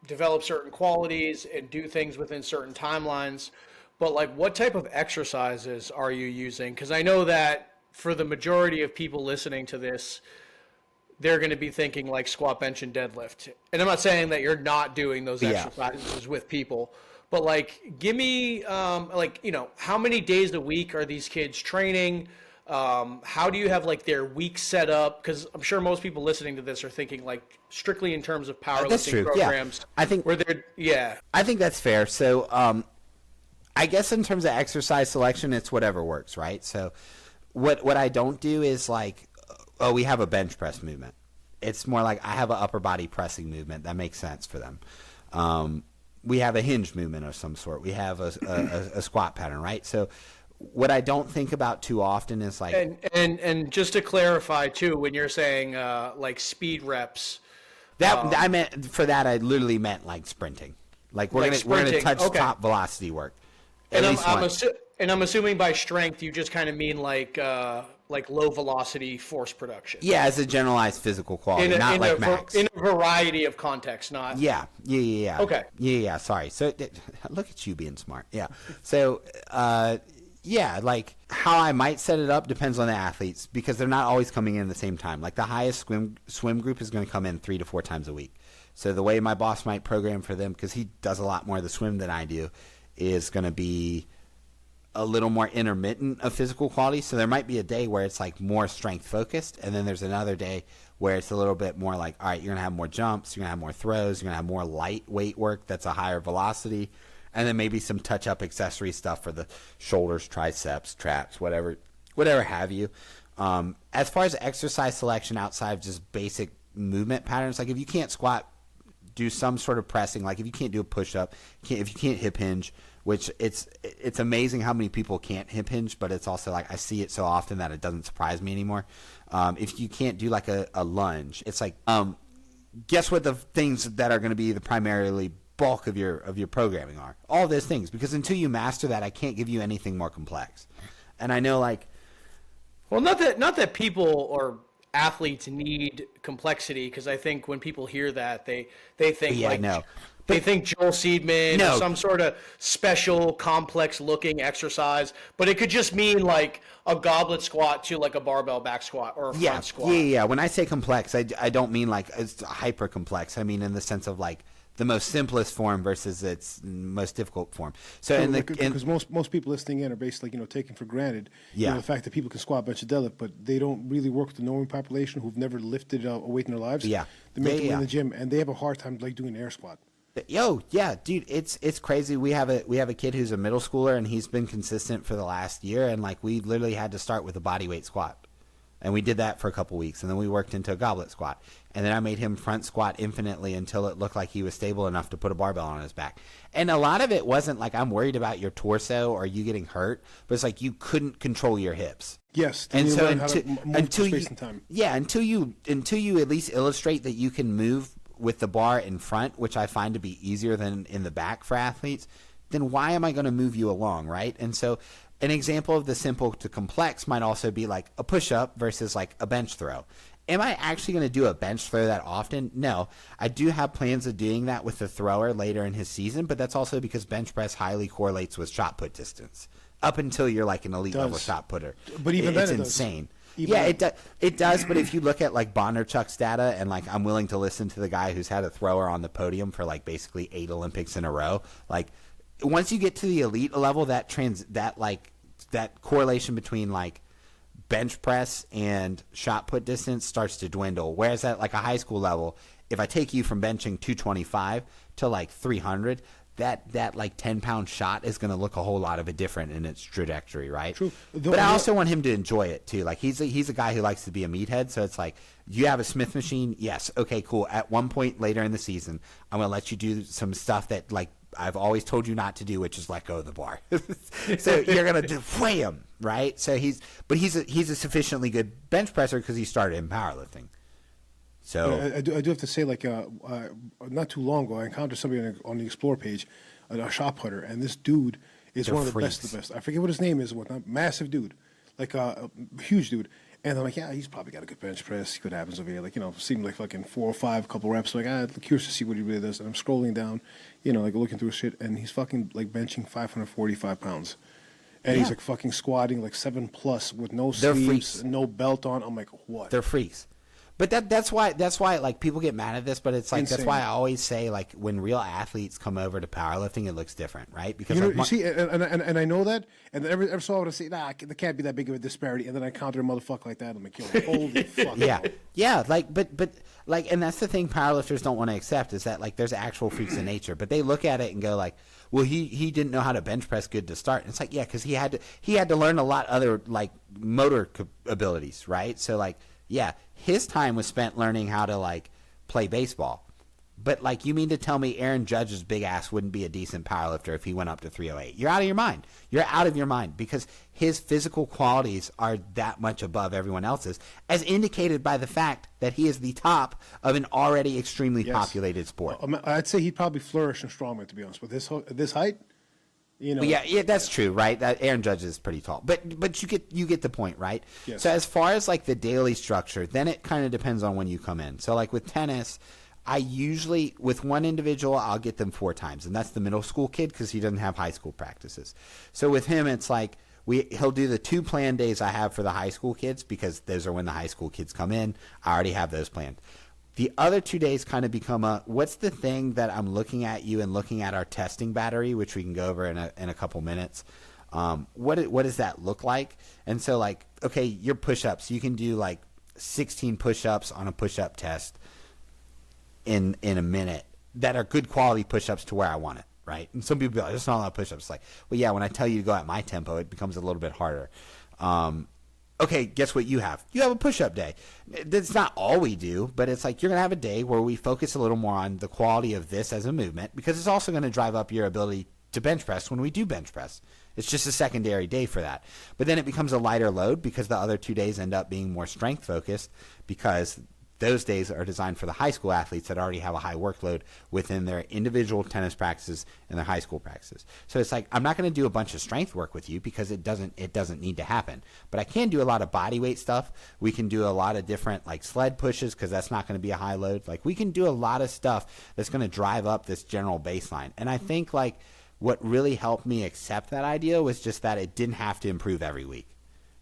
develop certain qualities and do things within certain timelines. But like what type of exercises are you using? Because I know that for the majority of people listening to this, they're going to be thinking like squat, bench, and deadlift. And I'm not saying that you're not doing those exercises with people, but like, give me like, you know, how many days a week are these kids training? How do you have like their week set up? Because I'm sure most people listening to this are thinking like strictly in terms of powerlifting programs. I think where they're I think that's fair. So I guess in terms of exercise selection, it's whatever works, right? So what I don't do is like, oh, we have a bench press movement. It's more like I have an upper body pressing movement. That makes sense for them. We have a hinge movement of some sort. We have a squat pattern, right? So what I don't think about too often is like... And just to clarify too, when you're saying like speed reps... I meant, for that I literally meant like sprinting. Like we're gonna touch top velocity work. And I'm assuming by strength you just kind of mean like low velocity force production. Yeah, as a generalized physical quality, not like max. In a variety of contexts, not. Yeah. Okay. Yeah. Sorry. So look at you being smart. Yeah. So yeah, like how I might set it up depends on the athletes because they're not always coming in at the same time. Like the highest swim group is going to come in 3 to 4 times a week. So the way my boss might program for them, because he does a lot more of the swim than I do, is going to be a little more intermittent of physical quality. So there might be a day where it's like more strength focused, and then there's another day where it's a little bit more like, all right, you're gonna have more jumps, you're gonna have more throws, you're gonna have more lightweight work that's a higher velocity, and then maybe some touch up accessory stuff for the shoulders, triceps, traps, whatever have you. As far as exercise selection outside of just basic movement patterns, like if you can't squat, do some sort of pressing. Like if you can't do a push up, if you can't hip hinge, which it's amazing how many people can't hip hinge, but it's also like I see it so often that it doesn't surprise me anymore. If you can't do like a lunge, it's like guess what the things that are going to be the primarily bulk of your programming are? All those things, because until you master that, I can't give you anything more complex. And I know like, well, not that people or athletes need complexity, because I think when people hear that they think they think Joel Seedman or some sort of special complex looking exercise, but it could just mean like a goblet squat to like a barbell back squat or a front squat. Yeah. When I say complex, I don't mean like it's hyper complex. I mean in the sense of like the most simplest form versus its most difficult form. So because most people listening in are basically taking for granted the fact that people can squat, bench, and deadlift, but they don't really work with the normal population who've never lifted a weight in their lives. Yeah, they make them in the gym, and they have a hard time like doing an air squat. Dude, it's crazy. We have a kid who's a middle schooler, and he's been consistent for the last year, and like we literally had to start with a body weight squat. And we did that for a couple weeks, and then we worked into a goblet squat. And then I made him front squat infinitely until it looked like he was stable enough to put a barbell on his back. And a lot of it wasn't like I'm worried about your torso or you getting hurt, but it's like you couldn't control your hips. Yes. And so until you at least illustrate that you can move with the bar in front, which I find to be easier than in the back for athletes, then why am I going to move you along, right? And so an example of the simple to complex might also be like a push-up versus like a bench throw. Am I actually going to do a bench throw that often? No. I do have plans of doing that with the thrower later in his season, but that's also because bench press highly correlates with shot put distance up until you're like an elite level shot putter. But even then it's insane. It does, but if you look at like Bondarchuk's data, and like I'm willing to listen to the guy who's had a thrower on the podium for like basically 8 Olympics in a row, like once you get to the elite level, that correlation between like bench press and shot put distance starts to dwindle. Whereas at like a high school level, if I take you from benching 225 to like 300, that like 10-pound shot is going to look a whole lot of it different in its trajectory, right? True. But I also want him to enjoy it too. Like he's a guy who likes to be a meathead, so it's like, you have a Smith machine? Yes. Okay, cool. At one point later in the season, I'm going to let you do some stuff that like I've always told you not to do, which is let go of the bar. So you're going to weigh him, right? So he's a sufficiently good bench presser because he started in powerlifting. So I do have to say, like, not too long ago, I encountered somebody on the Explore page, a shot putter, and this dude is They're one of the freaks. best of the best. I forget what his name is, whatnot. Massive dude, like a huge dude. And I'm like, yeah, he's probably got a good bench press. See what happens over here. Like, seemed like fucking 4 or 5 couple reps. Like, I'm curious to see what he really does. And I'm scrolling down, like looking through his shit, and he's fucking like benching 545 pounds. And he's Yeah. like fucking squatting like 7+ with no They're sleeves, freaks. no belt on. I'm like, what? they're freaks. But that's why like people get mad at this, but it's like Insane. that's why I always say, like, when real athletes come over to powerlifting, it looks different, right? Because You know, like, you see, and I know that, and then every so often I say, there can't be that big of a disparity, and then I counter a motherfucker like that, I'm like, yo, holy fuck. yeah, no. yeah, like, but like, and that's the thing powerlifters don't want to accept, is that like there's actual freaks in nature, but they look at it and go like, well, he didn't know how to bench press good to start. And it's like, yeah, because he had to learn a lot other like motor abilities, right? So like, yeah, his time was spent learning how to like play baseball. But like, you mean to tell me Aaron Judge's big ass wouldn't be a decent powerlifter if he went up to 308? You're out of your mind. You're out of your mind, because his physical qualities are that much above everyone else's, as indicated by the fact that he is the top of an already extremely Yes. populated sport. I'd say he'd probably flourish in strongman, to be honest. With this height, But yeah, that's true, right? That Aaron Judge is pretty tall, but you get the point, right? Yes. So as far as like the daily structure, then it kind of depends on when you come in. So like with tennis, I usually, with one individual, I'll get them 4 times, and that's the middle school kid because he doesn't have high school practices. So with him, it's like he'll do the 2 planned days I have for the high school kids, because those are when the high school kids come in. I already have those planned. The other 2 days kind of become what's the thing that I'm looking at you and looking at our testing battery, which we can go over in a couple minutes. What does that look like? And so like, okay, your push-ups, you can do like 16 push-ups on a push-up test in a minute that are good quality push-ups to where I want it, right? And some people be like, there's not a lot of push-ups. Like, well, yeah, when I tell you to go at my tempo, it becomes a little bit harder. Okay, guess what you have? You have a push-up day. That's not all we do, but it's like you're going to have a day where we focus a little more on the quality of this as a movement, because it's also going to drive up your ability to bench press when we do bench press. It's just a secondary day for that. But then it becomes a lighter load because the other 2 days end up being more strength-focused, because those days are designed for the high school athletes that already have a high workload within their individual tennis practices and their high school practices. So it's like, I'm not going to do a bunch of strength work with you because it doesn't need to happen. But I can do a lot of body weight stuff. We can do a lot of different like sled pushes, because that's not going to be a high load. Like, we can do a lot of stuff that's going to drive up this general baseline. And I think like what really helped me accept that idea was just that it didn't have to improve every week.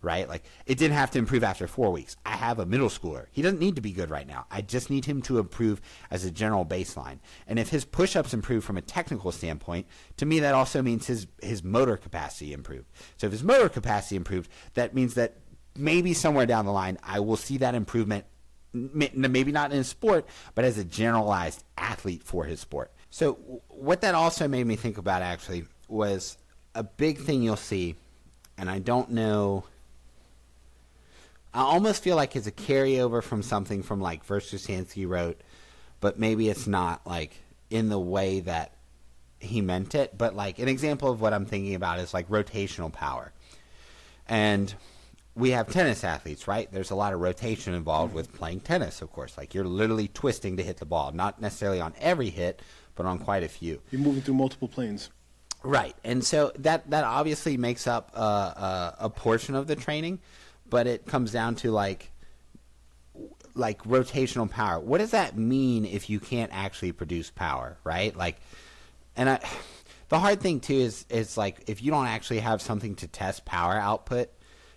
Right? Like, it didn't have to improve after 4 weeks. I have a middle schooler. He doesn't need to be good right now. I just need him to improve as a general baseline. And if his push-ups improve from a technical standpoint, to me that also means his motor capacity improved. So if his motor capacity improved, that means that maybe somewhere down the line I will see that improvement, maybe not in his sport, but as a generalized athlete for his sport. So what that also made me think about actually was a big thing you'll see, and I don't know, I almost feel like it's a carryover from something from like Verstachansky wrote, but maybe it's not like in the way that he meant it. But like an example of what I'm thinking about is like rotational power. And we have tennis athletes, right? There's a lot of rotation involved with playing tennis, of course. Like, you're literally twisting to hit the ball, not necessarily on every hit, but on quite a few. You're moving through multiple planes. Right. And so that obviously makes up a portion of the training. But it comes down to like rotational power. What does that mean if you can't actually produce power, right? Like, and the hard thing too is like, if you don't actually have something to test power output,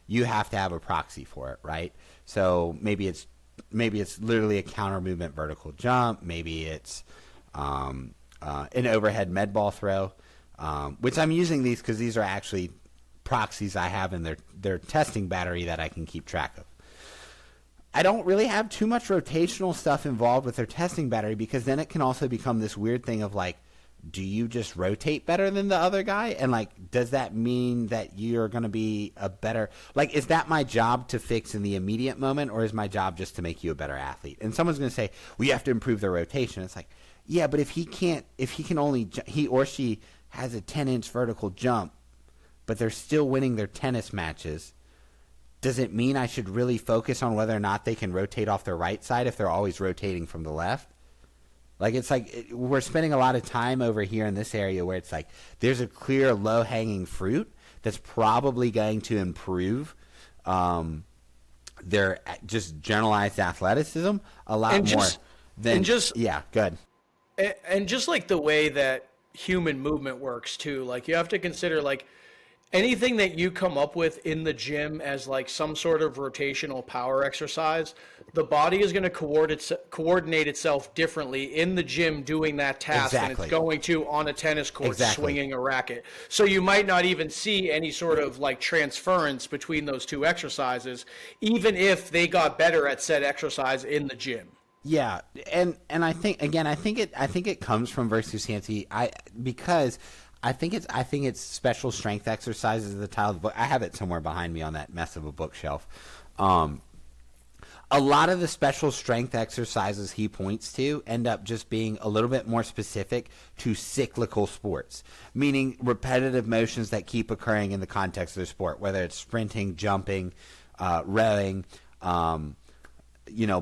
you have to have a proxy for it, right? So maybe it's literally a counter movement vertical jump. Maybe it's an overhead med ball throw, which I'm using these because these are actually proxies I have in their testing battery that I can keep track of. I don't really have too much rotational stuff involved with their testing battery, because then it can also become this weird thing of like, do you just rotate better than the other guy? And like, does that mean that you're going to be a better, like, is that my job to fix in the immediate moment, or is my job just to make you a better athlete? And someone's going to say, well, you have to improve the rotation. It's like, yeah, but if he or she has a 10-inch vertical jump, but they're still winning their tennis matches, does it mean I should really focus on whether or not they can rotate off their right side if they're always rotating from the left? Like, it's like we're spending a lot of time over here in this area where it's like there's a clear low-hanging fruit that's probably going to improve their just generalized athleticism a lot more than – yeah, good. And just like the way that human movement works too, like you have to consider like anything that you come up with in the gym as like some sort of rotational power exercise, the body is going to coordinate itself differently in the gym doing that task than it's going to on a tennis court swinging a racket. So you might not even see any sort of like transference between those two exercises, even if they got better at said exercise in the gym. Yeah, and I think again, I think it comes from Versusanti. Because I think it's special strength exercises of the title of the book. I have it somewhere behind me on that mess of a bookshelf. A lot of the special strength exercises he points to end up just being a little bit more specific to cyclical sports, meaning repetitive motions that keep occurring in the context of the sport, whether it's sprinting, jumping, rowing,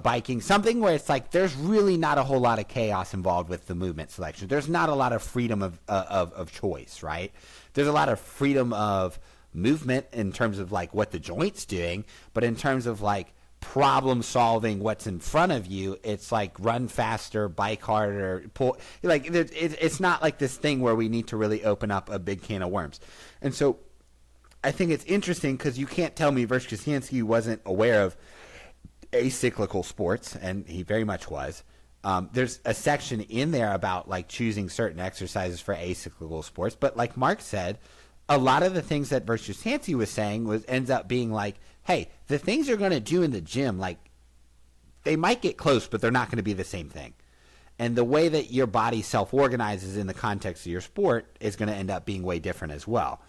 biking, something where it's like there's really not a whole lot of chaos involved with the movement selection. There's not a lot of freedom of choice, right? There's a lot of freedom of movement in terms of like what the joint's doing, but in terms of like problem solving what's in front of you, it's like run faster, bike harder, pull. Like it's not like this thing where we need to really open up a big can of worms. And so I think it's interesting because you can't tell me Vershkovsky wasn't aware of acyclical sports, and he very much was. There's a section in there about like choosing certain exercises for acyclical sports, but like Mark said, a lot of the things that Vershkovsky was saying ends up being like, hey, the things you're going to do in the gym, like they might get close, but they're not going to be the same thing. And the way that your body self-organizes in the context of your sport is going to end up being way different as well.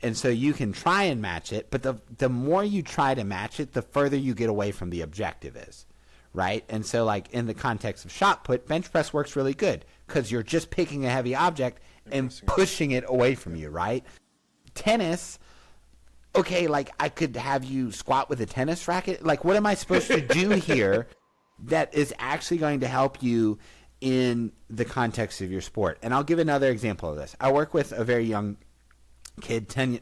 And so you can try and match it, but the more you try to match it, the further you get away from the objective is, right? And so like in the context of shot put, bench press works really good because you're just picking a heavy object and pushing it away from you, right? Tennis, okay, like I could have you squat with a tennis racket. Like what am I supposed to do here that is actually going to help you in the context of your sport? And I'll give another example of this. I work with a very young kid, 10,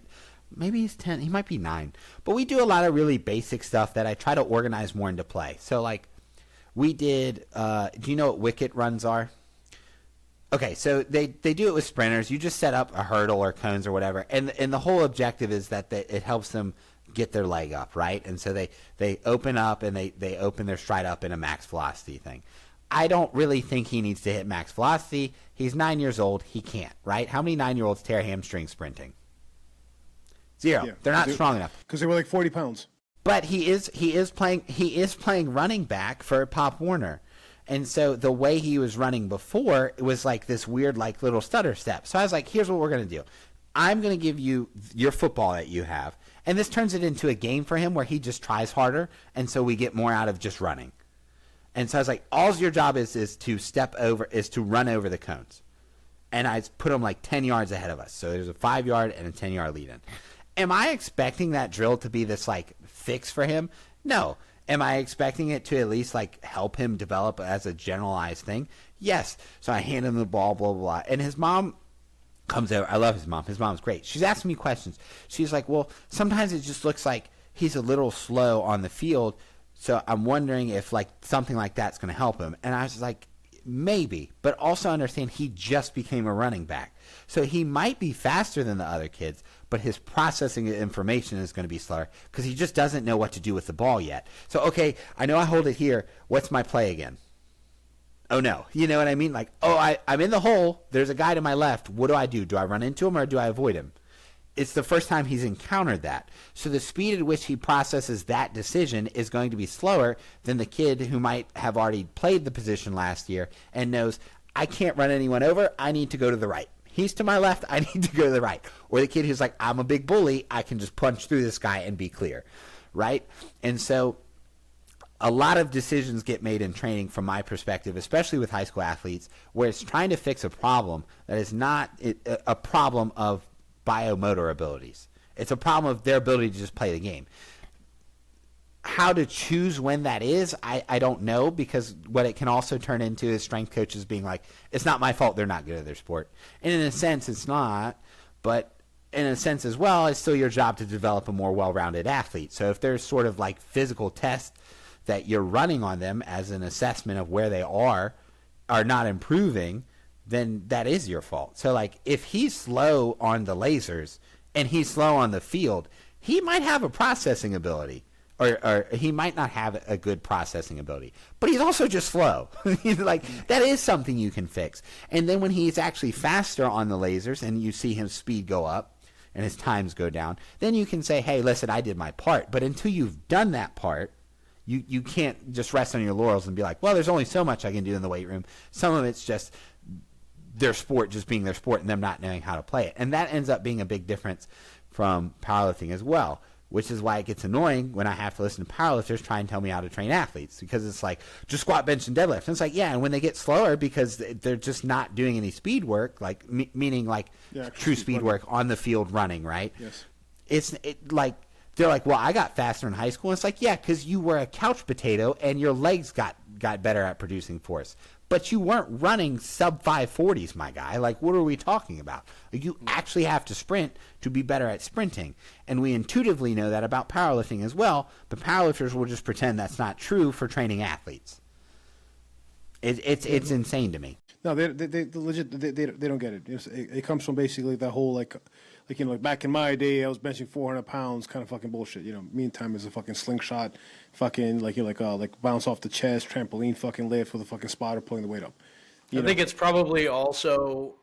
maybe he's 10, he might be 9, but we do a lot of really basic stuff that I try to organize more into play. So like we did, do you know what wicket runs are? Okay, so they do it with sprinters. You just set up a hurdle or cones or whatever, and the whole objective is that it helps them get their leg up, right? And so they open up and they open their stride up in a max velocity thing. I don't really think he needs to hit max velocity. He's 9 years old. He can't, right? How many 9-year-olds tear hamstrings sprinting? 0. Yeah, they're not strong enough because they were like 40 pounds. But he is playing running back for Pop Warner. And so the way he was running before, it was like this weird like little stutter step. So I was like, here's what we're going to do. I'm going to give you your football that you have. And this turns it into a game for him where he just tries harder. And so we get more out of just running. And so I was like, all your job is to run over the cones. And I put him like 10 yards ahead of us. So there's a 5-yard and a 10-yard lead in. Am I expecting that drill to be this like fix for him? No. Am I expecting it to at least like help him develop as a generalized thing? Yes. So I hand him the ball, blah, blah, blah. And his mom comes over. I love his mom. His mom's great. She's asking me questions. She's like, well, sometimes it just looks like he's a little slow on the field. So I'm wondering if like something like that's going to help him. And I was like, maybe, but also understand he just became a running back. So he might be faster than the other kids, but his processing of information is going to be slower because he just doesn't know what to do with the ball yet. So, okay, I know I hold it here. What's my play again? Oh, no. You know what I mean? Like, oh, I'm in the hole. There's a guy to my left. What do I do? Do I run into him or do I avoid him? It's the first time he's encountered that. So the speed at which he processes that decision is going to be slower than the kid who might have already played the position last year and knows I can't run anyone over. I need to go to the right. He's to my left. I need to go to the right. Or the kid who's like, I'm a big bully. I can just punch through this guy and be clear, right? And so a lot of decisions get made in training from my perspective, especially with high school athletes, where it's trying to fix a problem that is not a problem of biomotor abilities. It's a problem of their ability to just play the game. How to choose when that is, I don't know, because what it can also turn into is strength coaches being like, it's not my fault they're not good at their sport. And in a sense, it's not, but in a sense as well, it's still your job to develop a more well-rounded athlete. So if there's sort of like physical tests that you're running on them as an assessment of where they are not improving, then that is your fault. So like if he's slow on the lasers and he's slow on the field, he might have a processing ability. Or he might not have a good processing ability, but he's also just slow. Like that is something you can fix. And then when he's actually faster on the lasers and you see his speed go up and his times go down, then you can say, hey, listen, I did my part. But until you've done that part, you can't just rest on your laurels and be like, well, there's only so much I can do in the weight room. Some of it's just their sport just being their sport and them not knowing how to play it. And that ends up being a big difference from powerlifting as well. Which is why it gets annoying when I have to listen to powerlifters try and tell me how to train athletes, because it's like, just squat, bench, and deadlift. And it's like, yeah, and when they get slower because they're just not doing any speed work, like meaning like true speed work on the field running, right? Yes. Like they're like, well, I got faster in high school. And it's like, yeah, because you were a couch potato and your legs got better at producing force. But you weren't running sub 540s, my guy. Like, what are we talking about? You actually have to sprint to be better at sprinting. And we intuitively know that about powerlifting as well, but powerlifters will just pretend that's not true for training athletes. It's insane to me. No, they legit they don't get it. It comes from basically that whole like back in my day I was benching 400 pounds kind of fucking bullshit. Meantime is a fucking slingshot, fucking like bounce off the chest, trampoline fucking lift with a fucking spotter pulling the weight up. I think it's probably also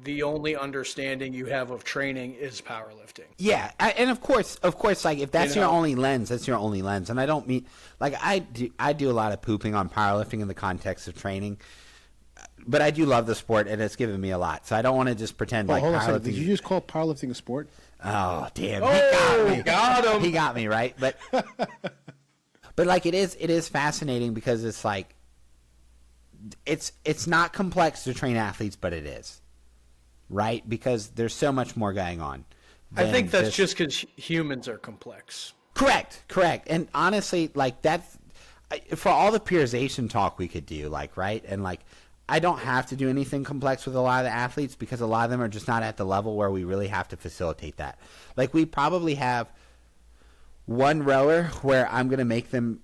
the only understanding you have of training is powerlifting. Yeah, and of course, like if that's your only lens, that's your only lens. And I don't mean like I do a lot of pooping on powerlifting in the context of training. But I do love the sport, and it's given me a lot. So I don't want to just pretend like powerlifting. Did you just call powerlifting a sport? Oh, damn! He got him. He got me right, but like it is fascinating because it's like it's not complex to train athletes, but it is, right? Because there's so much more going on. I think that's just because humans are complex. Correct. And honestly, like that's for all the periodization talk we could do, like right, and like. I don't have to do anything complex with a lot of the athletes because a lot of them are just not at the level where we really have to facilitate that. Like we probably have one rower where I'm going to make them,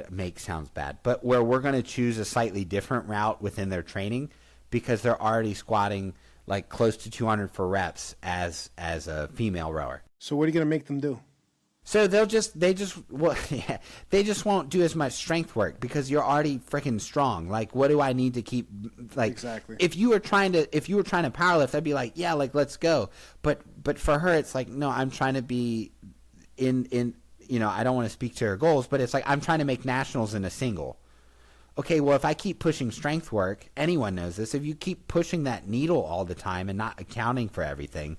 make sounds bad, but where we're going to choose a slightly different route within their training because they're already squatting like close to 200 for reps as a female rower. So what are you going to make them do? So they just won't do as much strength work because you're already freaking strong. Like, what do I need to keep? Like, exactly. If you were trying to powerlift, I'd be like, yeah, like let's go. But for her, it's like, no, I'm trying to be in. I don't want to speak to her goals, but it's like I'm trying to make nationals in a single. Okay, well, if I keep pushing strength work, anyone knows this. If you keep pushing that needle all the time and not accounting for everything.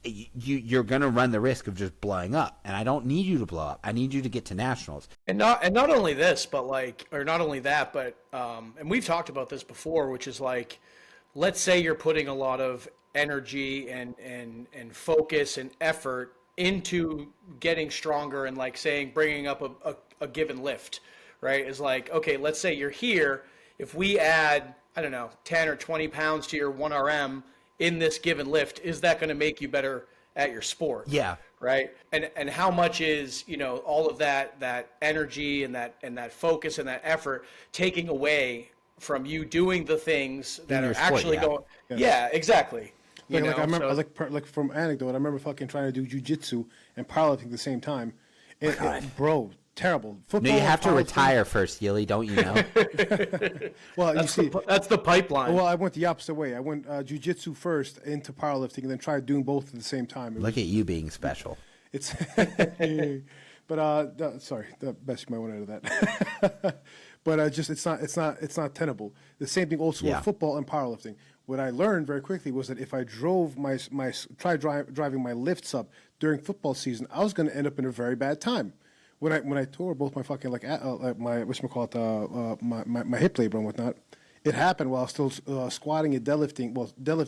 You're going to run the risk of just blowing up, and I don't need you to blow up. I need you to get to nationals. And not only this, but not only that, but and we've talked about this before, which is like, let's say you're putting a lot of energy and focus and effort into getting stronger and like saying bringing up a given lift, right? Is like, okay, let's say you're here. If we add, I don't know, 10 or 20 pounds to your 1RM in this given lift, is that going to make you better at your sport? Yeah. Right. And how much is, all of that energy and that focus and that effort taking away from you doing the things that are actually going. Yeah, exactly. I remember, like from anecdote, I remember fucking trying to do jujitsu and powerlifting at the same time. Bro, terrible. Football, no, you have to retire first, Yili, don't you know? Well, that's the pipeline. Well, I went the opposite way. I went jiu-jitsu first into powerlifting and then tried doing both at the same time. Look at you being special. It's, but sorry, the best you might want to know that. but just it's not tenable. The same thing also Yeah. with football and powerlifting. What I learned very quickly was that if I drove driving my lifts up during football season, I was going to end up in a very bad time. When I tore both my fucking my my hip labor and whatnot, it happened while I was still squatting and deadlifting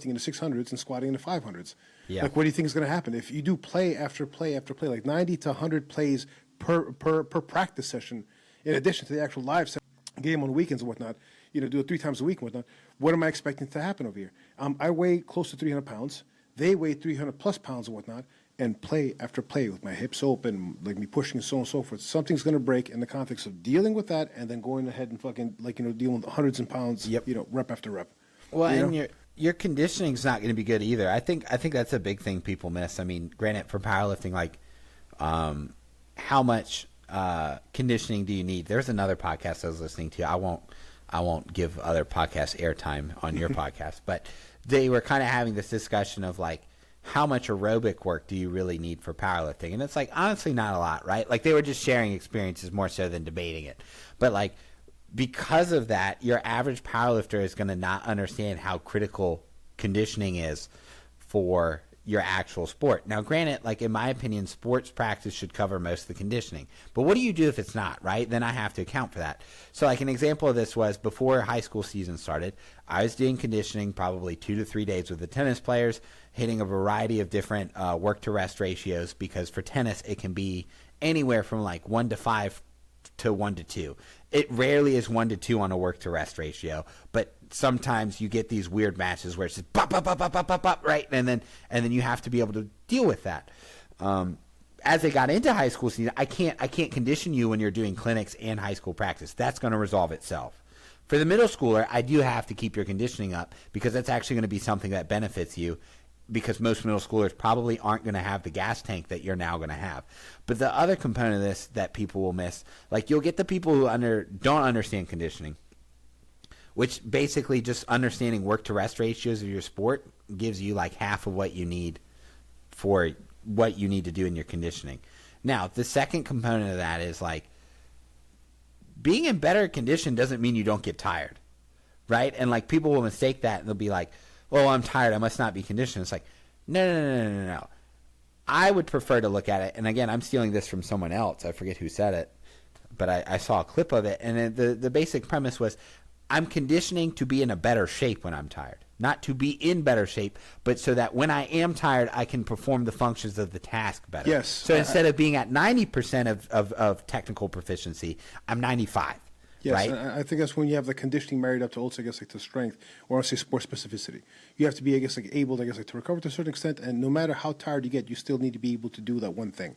in the 600s and squatting in the 500s. Yeah. Like, what do you think is going to happen if you do play after play after play, like 90 to 100 plays per practice session, in addition to the actual game on weekends and whatnot? Do it 3 times a week and whatnot. What am I expecting to happen over here? I weigh close to 300 pounds. They weigh 300 plus pounds and whatnot. And play after play with my hips open, like me pushing and so on and so forth. Something's going to break in the context of dealing with that and then going ahead and fucking, dealing with hundreds of pounds, Yep. Rep after rep. Well, You and know? your conditioning's not going to be good either. I think that's a big thing people miss. I mean, granted, for powerlifting, like, how much conditioning do you need? There's another podcast I was listening to. I won't give other podcasts airtime on your podcast, but they were kind of having this discussion of like, how much aerobic work do you really need for powerlifting? And it's like, honestly, not a lot, right? Like, they were just sharing experiences more so than debating it. But like, because of that, your average powerlifter is going to not understand how critical conditioning is for your actual sport. Now, granted, like, in my opinion, sports practice should cover most of the conditioning. But what do you do if it's not, right? Then I have to account for that. So like, an example of this was before high school season started, I was doing conditioning probably 2 to 3 days with the tennis players, hitting a variety of different work to rest ratios, because for tennis it can be anywhere from like 1 to 5 to 1 to 2. It rarely is 1 to 2 on a work to rest ratio, but sometimes you get these weird matches where it's just bop, bop, bop, bop, bop, bop, bop, right? And then you have to be able to deal with that. As they got into high school season, I can't condition you when you're doing clinics and high school practice. That's going to resolve itself. For the middle schooler, I do have to keep your conditioning up, because that's actually going to be something that benefits you, because most middle schoolers probably aren't going to have the gas tank that you're now going to have. But the other component of this that people will miss, like, you'll get the people who don't understand conditioning, which basically just understanding work to rest ratios of your sport gives you like half of what you need for what you need to do in your conditioning. Now, the second component of that is like, being in better condition doesn't mean you don't get tired, right? And like, people will mistake that, and they'll be like, "Oh, I'm tired, I must not be conditioned." It's like, no. I would prefer to look at it, and again, I'm stealing this from someone else. I forget who said it, but I saw a clip of it, and the basic premise was, I'm conditioning to be in a better shape when I'm tired. Not to be in better shape, but so that when I am tired, I can perform the functions of the task better. Yes. So instead of being at 90% of technical proficiency, I'm 95. Yes, Right? and I think that's when you have the conditioning married up to also, I guess, like, to strength, or I say sport specificity. You have to be, I guess, like, able, I guess, like, to recover to a certain extent, and no matter how tired you get, you still need to be able to do that one thing.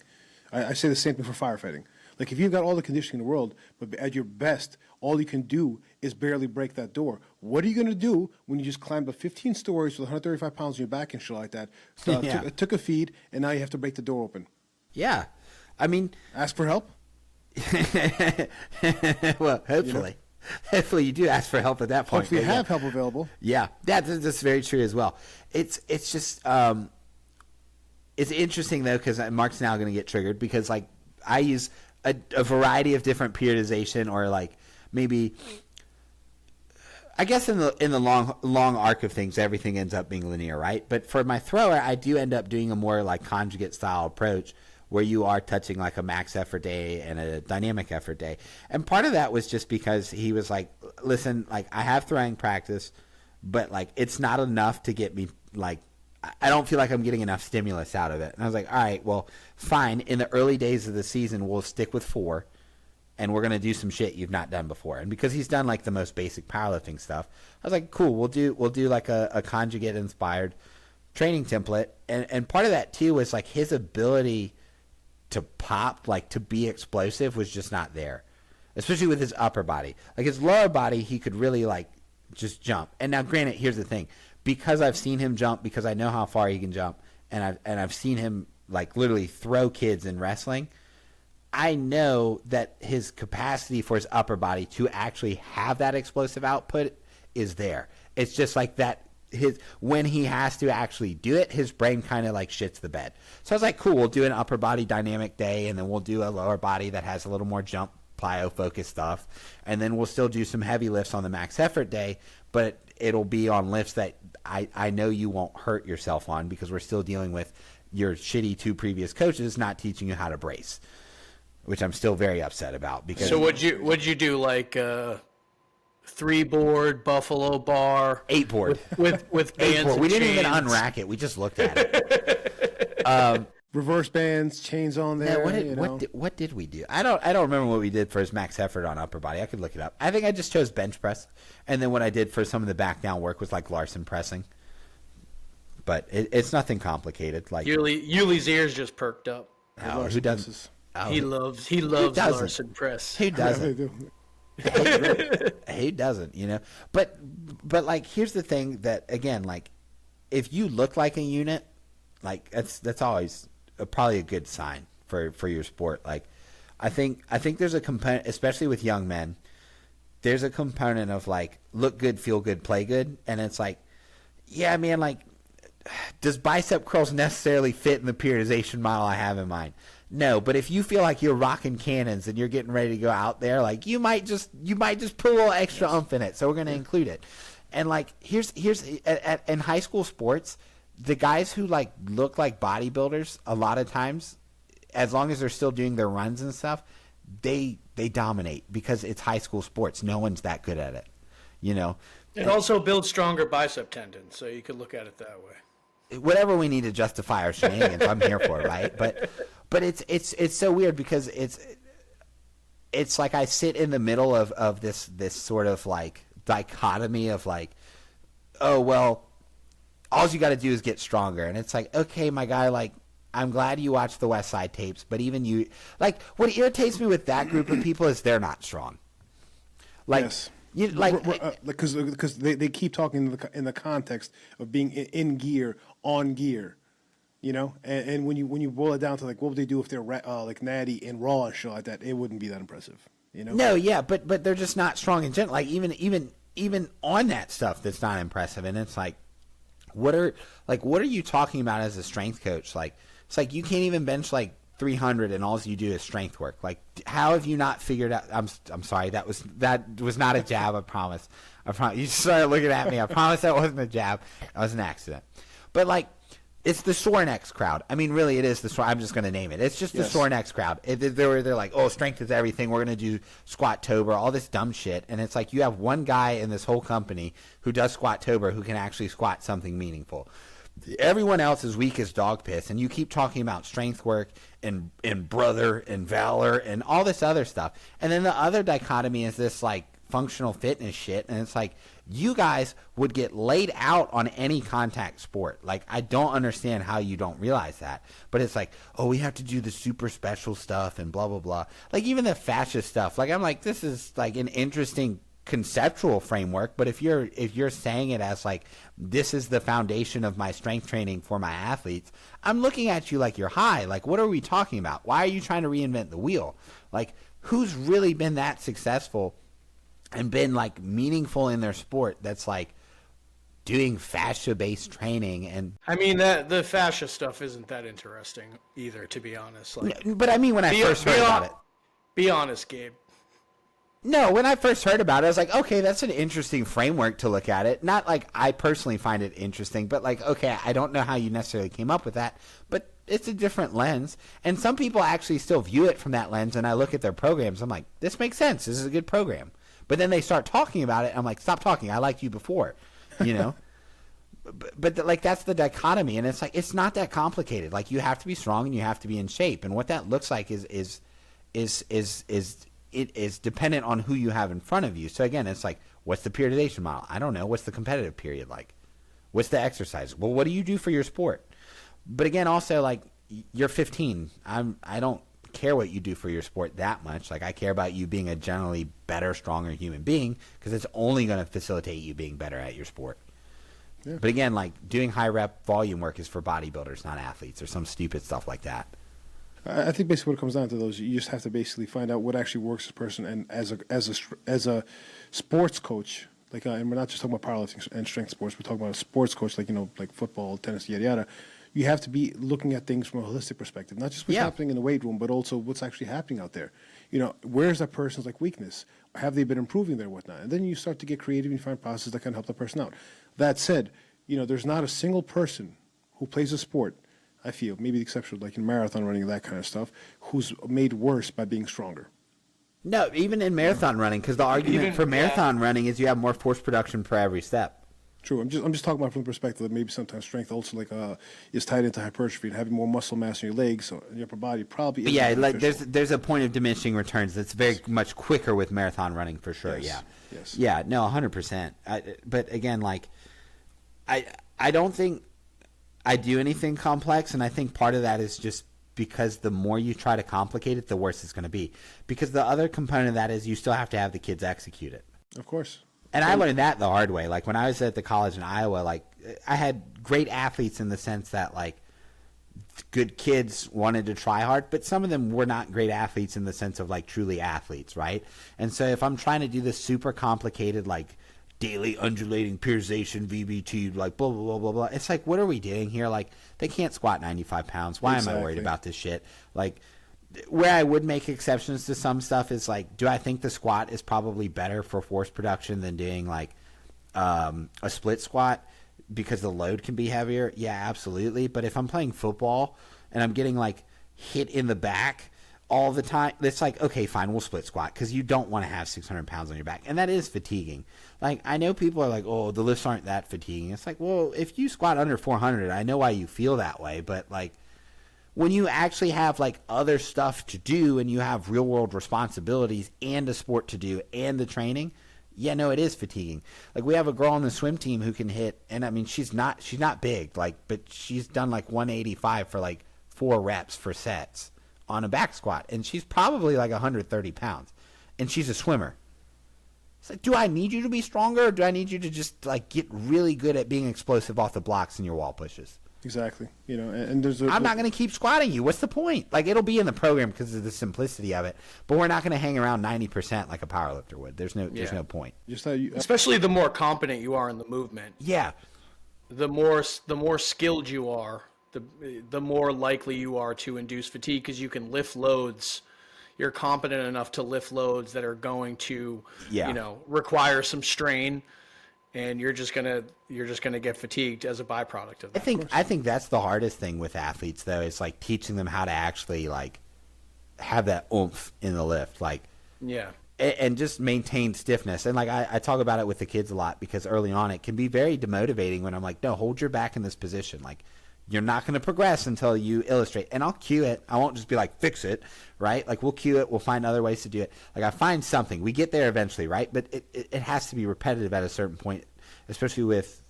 I say the same thing for firefighting. Like, if you've got all the conditioning in the world, but at your best, all you can do is barely break that door. What are you going to do when you just climbed up 15 stories with 135 pounds on your back and shit like that, Yeah. took a feed, and now you have to break the door open? Yeah. I mean, Ask for help? well, hopefully. Hopefully you do ask for help at that point. Hopefully you but yeah. have help available. Yeah, that's very true as well. It's just it's interesting though, because Mark's now going to get triggered, because like, I use a variety of different periodization, or like, maybe, I guess in the long arc of things, everything ends up being linear, right? But for my thrower, I do end up doing a more like conjugate style approach, where you are touching like a max effort day and a dynamic effort day. And part of that was just because he was like, listen, like, I have throwing practice, but like, it's not enough to get me, like, I don't feel like I'm getting enough stimulus out of it. And I was like, all right, well, fine. In the early days of the season, we'll stick with 4, and we're going to do some shit you've not done before. And because he's done like the most basic powerlifting stuff, I was like, cool, we'll do like a conjugate inspired training template. And part of that too was like, his ability to pop, like to be explosive, was just not there, especially with his upper body. Like, his lower body, he could really like just jump. And now granted, here's the thing, because I've seen him jump, because I know how far he can jump, and I've seen him like literally throw kids in wrestling, I know that his capacity for his upper body to actually have that explosive output is there. It's just like that, when he has to actually do it, his brain kind of like shits the bed. So I was like, cool, we'll do an upper body dynamic day, and then we'll do a lower body that has a little more jump plyo focused stuff, and then we'll still do some heavy lifts on the max effort day, but it'll be on lifts that I know you won't hurt yourself on, because we're still dealing with your shitty 2 previous coaches not teaching you how to brace, which I'm still very upset about. Because So would you do like 3-board buffalo bar, 8-board with bands? And we didn't even chains? unrack it. We just looked at it. Reverse bands, chains on there. What did we do? I don't remember what we did for his max effort on upper body. I could look it up. I think I just chose bench press, and then what I did for some of the back down work was like Larson pressing. But it's nothing complicated. Like Yuli's ears just perked up. Oh, who doesn't? Oh, He loves Larson press. Who doesn't? Who doesn't? You know. But like, here's the thing that, again, like, if you look like a unit, like that's always probably a good sign for your sport. Like, I think there's a component, especially with young men. There's a component of like, look good, feel good, play good, and it's like, yeah, man, like, does bicep curls necessarily fit in the periodization model I have in mind? No, but if you feel like you're rocking cannons and you're getting ready to go out there, like, you might just put a little extra oomph in it. So we're going to include it. And like, here's in high school sports, the guys who like look like bodybuilders, a lot of times, as long as they're still doing their runs and stuff, they dominate, because it's high school sports. No one's that good at it, you know. It also builds stronger bicep tendons, so you could look at it that way. Whatever we need to justify our shenanigans, I'm here for it, right? But it's so weird, because it's like I sit in the middle of this sort of like dichotomy of like, oh well, all you got to do is get stronger, and it's like, okay, my guy, like, I'm glad you watched the West Side tapes, but even you, like, what irritates me with that group of people is they're not strong. Like, yes. You, like, because they keep talking in the context of being in gear, on gear, you know. And when you boil it down to like, what would they do if they're like natty and raw and shit like that? It wouldn't be that impressive, you know. No, yeah, but they're just not strong in general. Like, even on that stuff, that's not impressive. And it's like, what are you talking about as a strength coach? Like, it's like you can't even bench like 300 and all you do is strength work. Like, how have you not figured out? I'm sorry, that was not a jab. I promise. You started looking at me. I promise that wasn't a jab. That was an accident. But like, it's the sore necks crowd. I mean, really, it is the sore. I'm just going to name it. It's just the sore necks crowd. They're like, oh, strength is everything. We're going to do squat tober, all this dumb shit. And it's like, you have one guy in this whole company who does squat tober who can actually squat something meaningful. Everyone else is weak as dog piss, and you keep talking about strength work and brother and valor and all this other stuff. And then the other dichotomy is this like functional fitness shit, and it's like, you guys would get laid out on any contact sport. Like, I don't understand how you don't realize that. But it's like, oh, we have to do the super special stuff and blah blah blah. Like, even the fascist stuff. Like, I'm like, this is like an interesting conceptual framework, but if you're saying it as like, this is the foundation of my strength training for my athletes, I'm looking at you like you're high. Like, what are we talking about? Why are you trying to reinvent the wheel? Like, who's really been that successful and been like meaningful in their sport that's like doing fascia based training? And I mean, that the fascia stuff isn't that interesting either, to be honest. Like, but I mean, when I first heard about it, be honest, Gabe. No, when I first heard about it, I was like, okay, that's an interesting framework to look at it. Not like I personally find it interesting, but like, okay, I don't know how you necessarily came up with that, but it's a different lens. And some people actually still view it from that lens, and I look at their programs, I'm like, this makes sense. This is a good program. But then they start talking about it, and I'm like, stop talking. I liked you before, you know? but like, that's the dichotomy, and it's like, it's not that complicated. Like, you have to be strong and you have to be in shape, and what that looks like is it is dependent on who you have in front of you. So again, it's like, what's the periodization model? I don't know. What's the competitive period like? What's the exercise? Well, what do you do for your sport? But again, also, like, you're 15. I don't care what you do for your sport that much. Like, I care about you being a generally better, stronger human being, because it's only going to facilitate you being better at your sport. Yeah. But again, like, doing high rep volume work is for bodybuilders, not athletes, or some stupid stuff like that. I think basically what it comes down to, those, you just have to basically find out what actually works as a person, and as a sports coach, like, and we're not just talking about powerlifting and strength sports, we're talking about a sports coach, like, you know, like football, tennis, yada yada. you have to be looking at things from a holistic perspective, not just what's happening in the weight room, but also what's actually happening out there. Where's that person's like weakness? Have they been improving there, whatnot? And then you start to get creative and you find processes that can help the person out. That said, there's not a single person who plays a sport, I feel, maybe the exception like in marathon running and that kind of stuff, who's made worse by being stronger. No, even in marathon running, because the argument for marathon running is you have more force production per every step. True. I'm just talking about from the perspective that maybe sometimes strength also is tied into hypertrophy, and having more muscle mass in your legs or in your upper body probably. But yeah, like there's a point of diminishing returns that's very much quicker with marathon running for sure. Yes. Yeah. Yes. Yeah. No, 100%. But again, like I don't think I do anything complex, and I think part of that is just because the more you try to complicate it, the worse it's going to be. Because the other component of that is you still have to have the kids execute it. Of course. And I learned that the hard way. Like when I was at the college in Iowa, like I had great athletes in the sense that like good kids wanted to try hard, but some of them were not great athletes in the sense of like truly athletes, right? And so if I'm trying to do this super complicated like daily undulating periodization VBT, like blah, blah, blah, blah, blah, it's like, what are we doing here? Like they can't squat 95 pounds. Why am I worried about this shit? Like where I would make exceptions to some stuff is like, do I think the squat is probably better for force production than doing like a split squat because the load can be heavier? Yeah, absolutely. But if I'm playing football and I'm getting like hit in the back all the time, it's like, okay, fine, we'll split squat because you don't want to have 600 pounds on your back. And that is fatiguing. Like I know people are like, oh, the lifts aren't that fatiguing. It's like, well, if you squat under 400, I know why you feel that way. But like, when you actually have like other stuff to do and you have real world responsibilities and a sport to do and the training, yeah, no, it is fatiguing. Like we have a girl on the swim team who can hit, and I mean she's not big, like, but she's done like 185 for like 4 reps for sets on a back squat, and she's probably like 130 pounds, and she's a swimmer. It's like, do I need you to be stronger, or do I need you to just like get really good at being explosive off the blocks in your wall pushes? Exactly. And there's I'm not going to keep squatting you. What's the point? Like, it'll be in the program because of the simplicity of it, but we're not going to hang around 90% like a powerlifter would. There's no point. Just Especially the more competent you are in the movement. Yeah. The more skilled you are, the more likely you are to induce fatigue because you can lift loads. You're competent enough to lift loads that are going to, require some strain. And you're just gonna get fatigued as a byproduct of that. I think that's the hardest thing with athletes though, is like teaching them how to actually like have that oomph in the lift, like and just maintain stiffness. And like I talk about it with the kids a lot because early on it can be very demotivating when I'm like, no, hold your back in this position. Like you're not going to progress until you illustrate. And I'll cue it. I won't just be like, fix it, right? Like we'll cue it. We'll find other ways to do it. Like I find something. We get there eventually, right? But it has to be repetitive at a certain point, especially with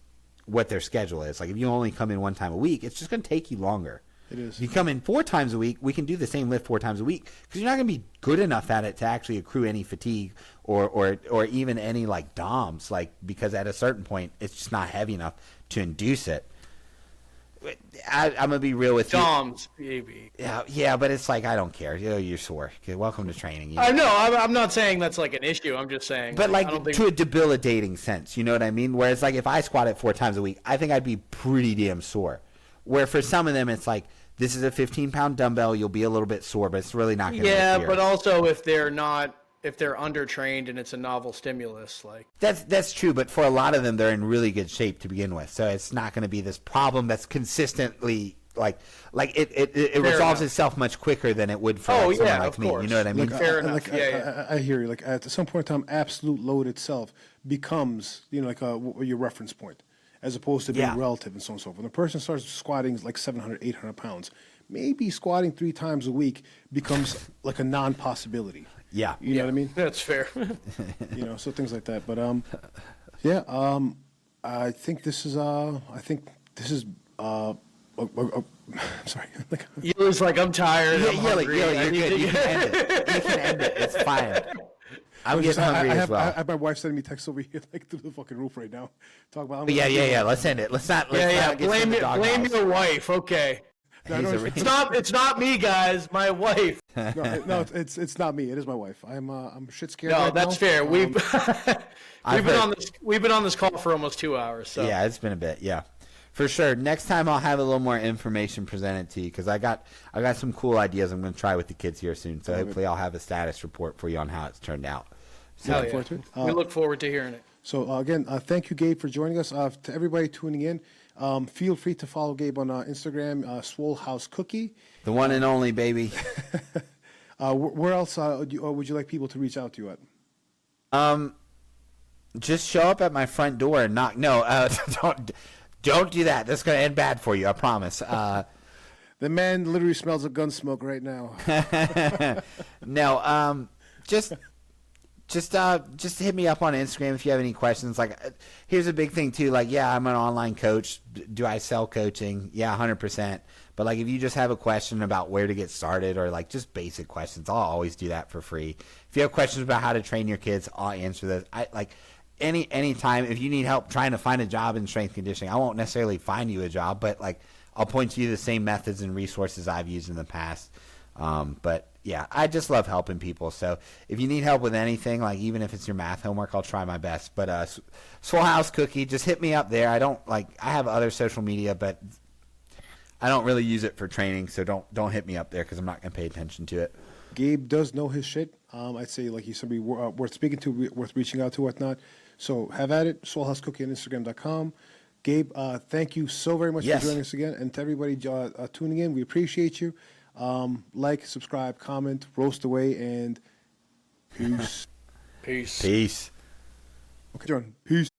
what their schedule is. Like if you only come in 1 time a week, it's just going to take you longer. It is. If you come in 4 times a week, we can do the same lift 4 times a week because you're not going to be good enough at it to actually accrue any fatigue or even any like DOMs, like because at a certain point, it's just not heavy enough to induce it. I'm gonna be real with you. DOMs, baby. Yeah, but it's like I don't care. You're sore. Okay, welcome to training. I know. I'm not saying that's like an issue. I'm just saying. But like to a debilitating sense, you know what I mean? Whereas like if I squat it 4 times a week, I think I'd be pretty damn sore. Where for some of them, it's like this is a 15-pound dumbbell. You'll be a little bit sore, but it's really not gonna. Yeah, but also if they're undertrained and it's a novel stimulus, like that's true, but for a lot of them they're in really good shape to begin with, so it's not going to be this problem that's consistently like it resolves itself much quicker than it would for someone like me. You know what I mean? Fair enough. I hear you. Like at some point in time, absolute load itself becomes your reference point, as opposed to being relative and so on and so forth. When a person starts squatting like 700, 800 pounds, maybe squatting 3 times a week becomes like a non-possibility. Yeah. You know what I mean? That's fair. So things like that. But I think this is I'm sorry. You was like, I'm tired. I'm hungry. You're good. You can end it. You can end it. It's fine. I'm getting hungry as well. I have my wife sending me texts over here like through the fucking roof right now. Talk about Yeah. Let's end it. Let's not blame your wife. Okay. It's not me, guys. My wife. No, it's not me. It is my wife. I'm shit scared. No, right that's now. fair. We've been on this call for almost 2 hours. So yeah, it's been a bit. Yeah, For sure. Next time I'll have a little more information presented to you because I got some cool ideas I'm going to try with the kids here soon. So hopefully I'll have a status report for you on how it's turned out. So, Hell yeah. forward to it. We look forward to hearing it. So again, thank you, Gabe, for joining us. To everybody tuning in, feel free to follow Gabe on Instagram, Swole House Cookie. the one and only, baby. Where else would you like people to reach out to you at? Just show up at my front door and knock. No, don't do that. That's going to end bad for you. I promise. The man literally smells of gun smoke right now. No, just hit me up on Instagram if you have any questions. Like, here's a big thing too. Like, yeah, I'm an online coach. Do I sell coaching? Yeah, 100%. But like, if you just have a question about where to get started or like just basic questions, I'll always do that for free. If you have questions about how to train your kids, I'll answer those. I like any time. If you need help trying to find a job in strength conditioning, I won't necessarily find you a job, but like I'll point you to the same methods and resources I've used in the past. But yeah, I just love helping people. So if you need help with anything, like even if it's your math homework, I'll try my best. But Swole House Cookie, just hit me up there. I have other social media, but I don't really use it for training. So don't hit me up there because I'm not going to pay attention to it. Gabe does know his shit. I'd say like he's somebody worth speaking to, worth reaching out to, whatnot. So have at it. Swole House Cookie on Instagram.com. Gabe, thank you so very much for joining us again. And to everybody tuning in, we appreciate you. Like, subscribe, comment, roast away, and peace. Peace. Peace. Okay, John. Peace.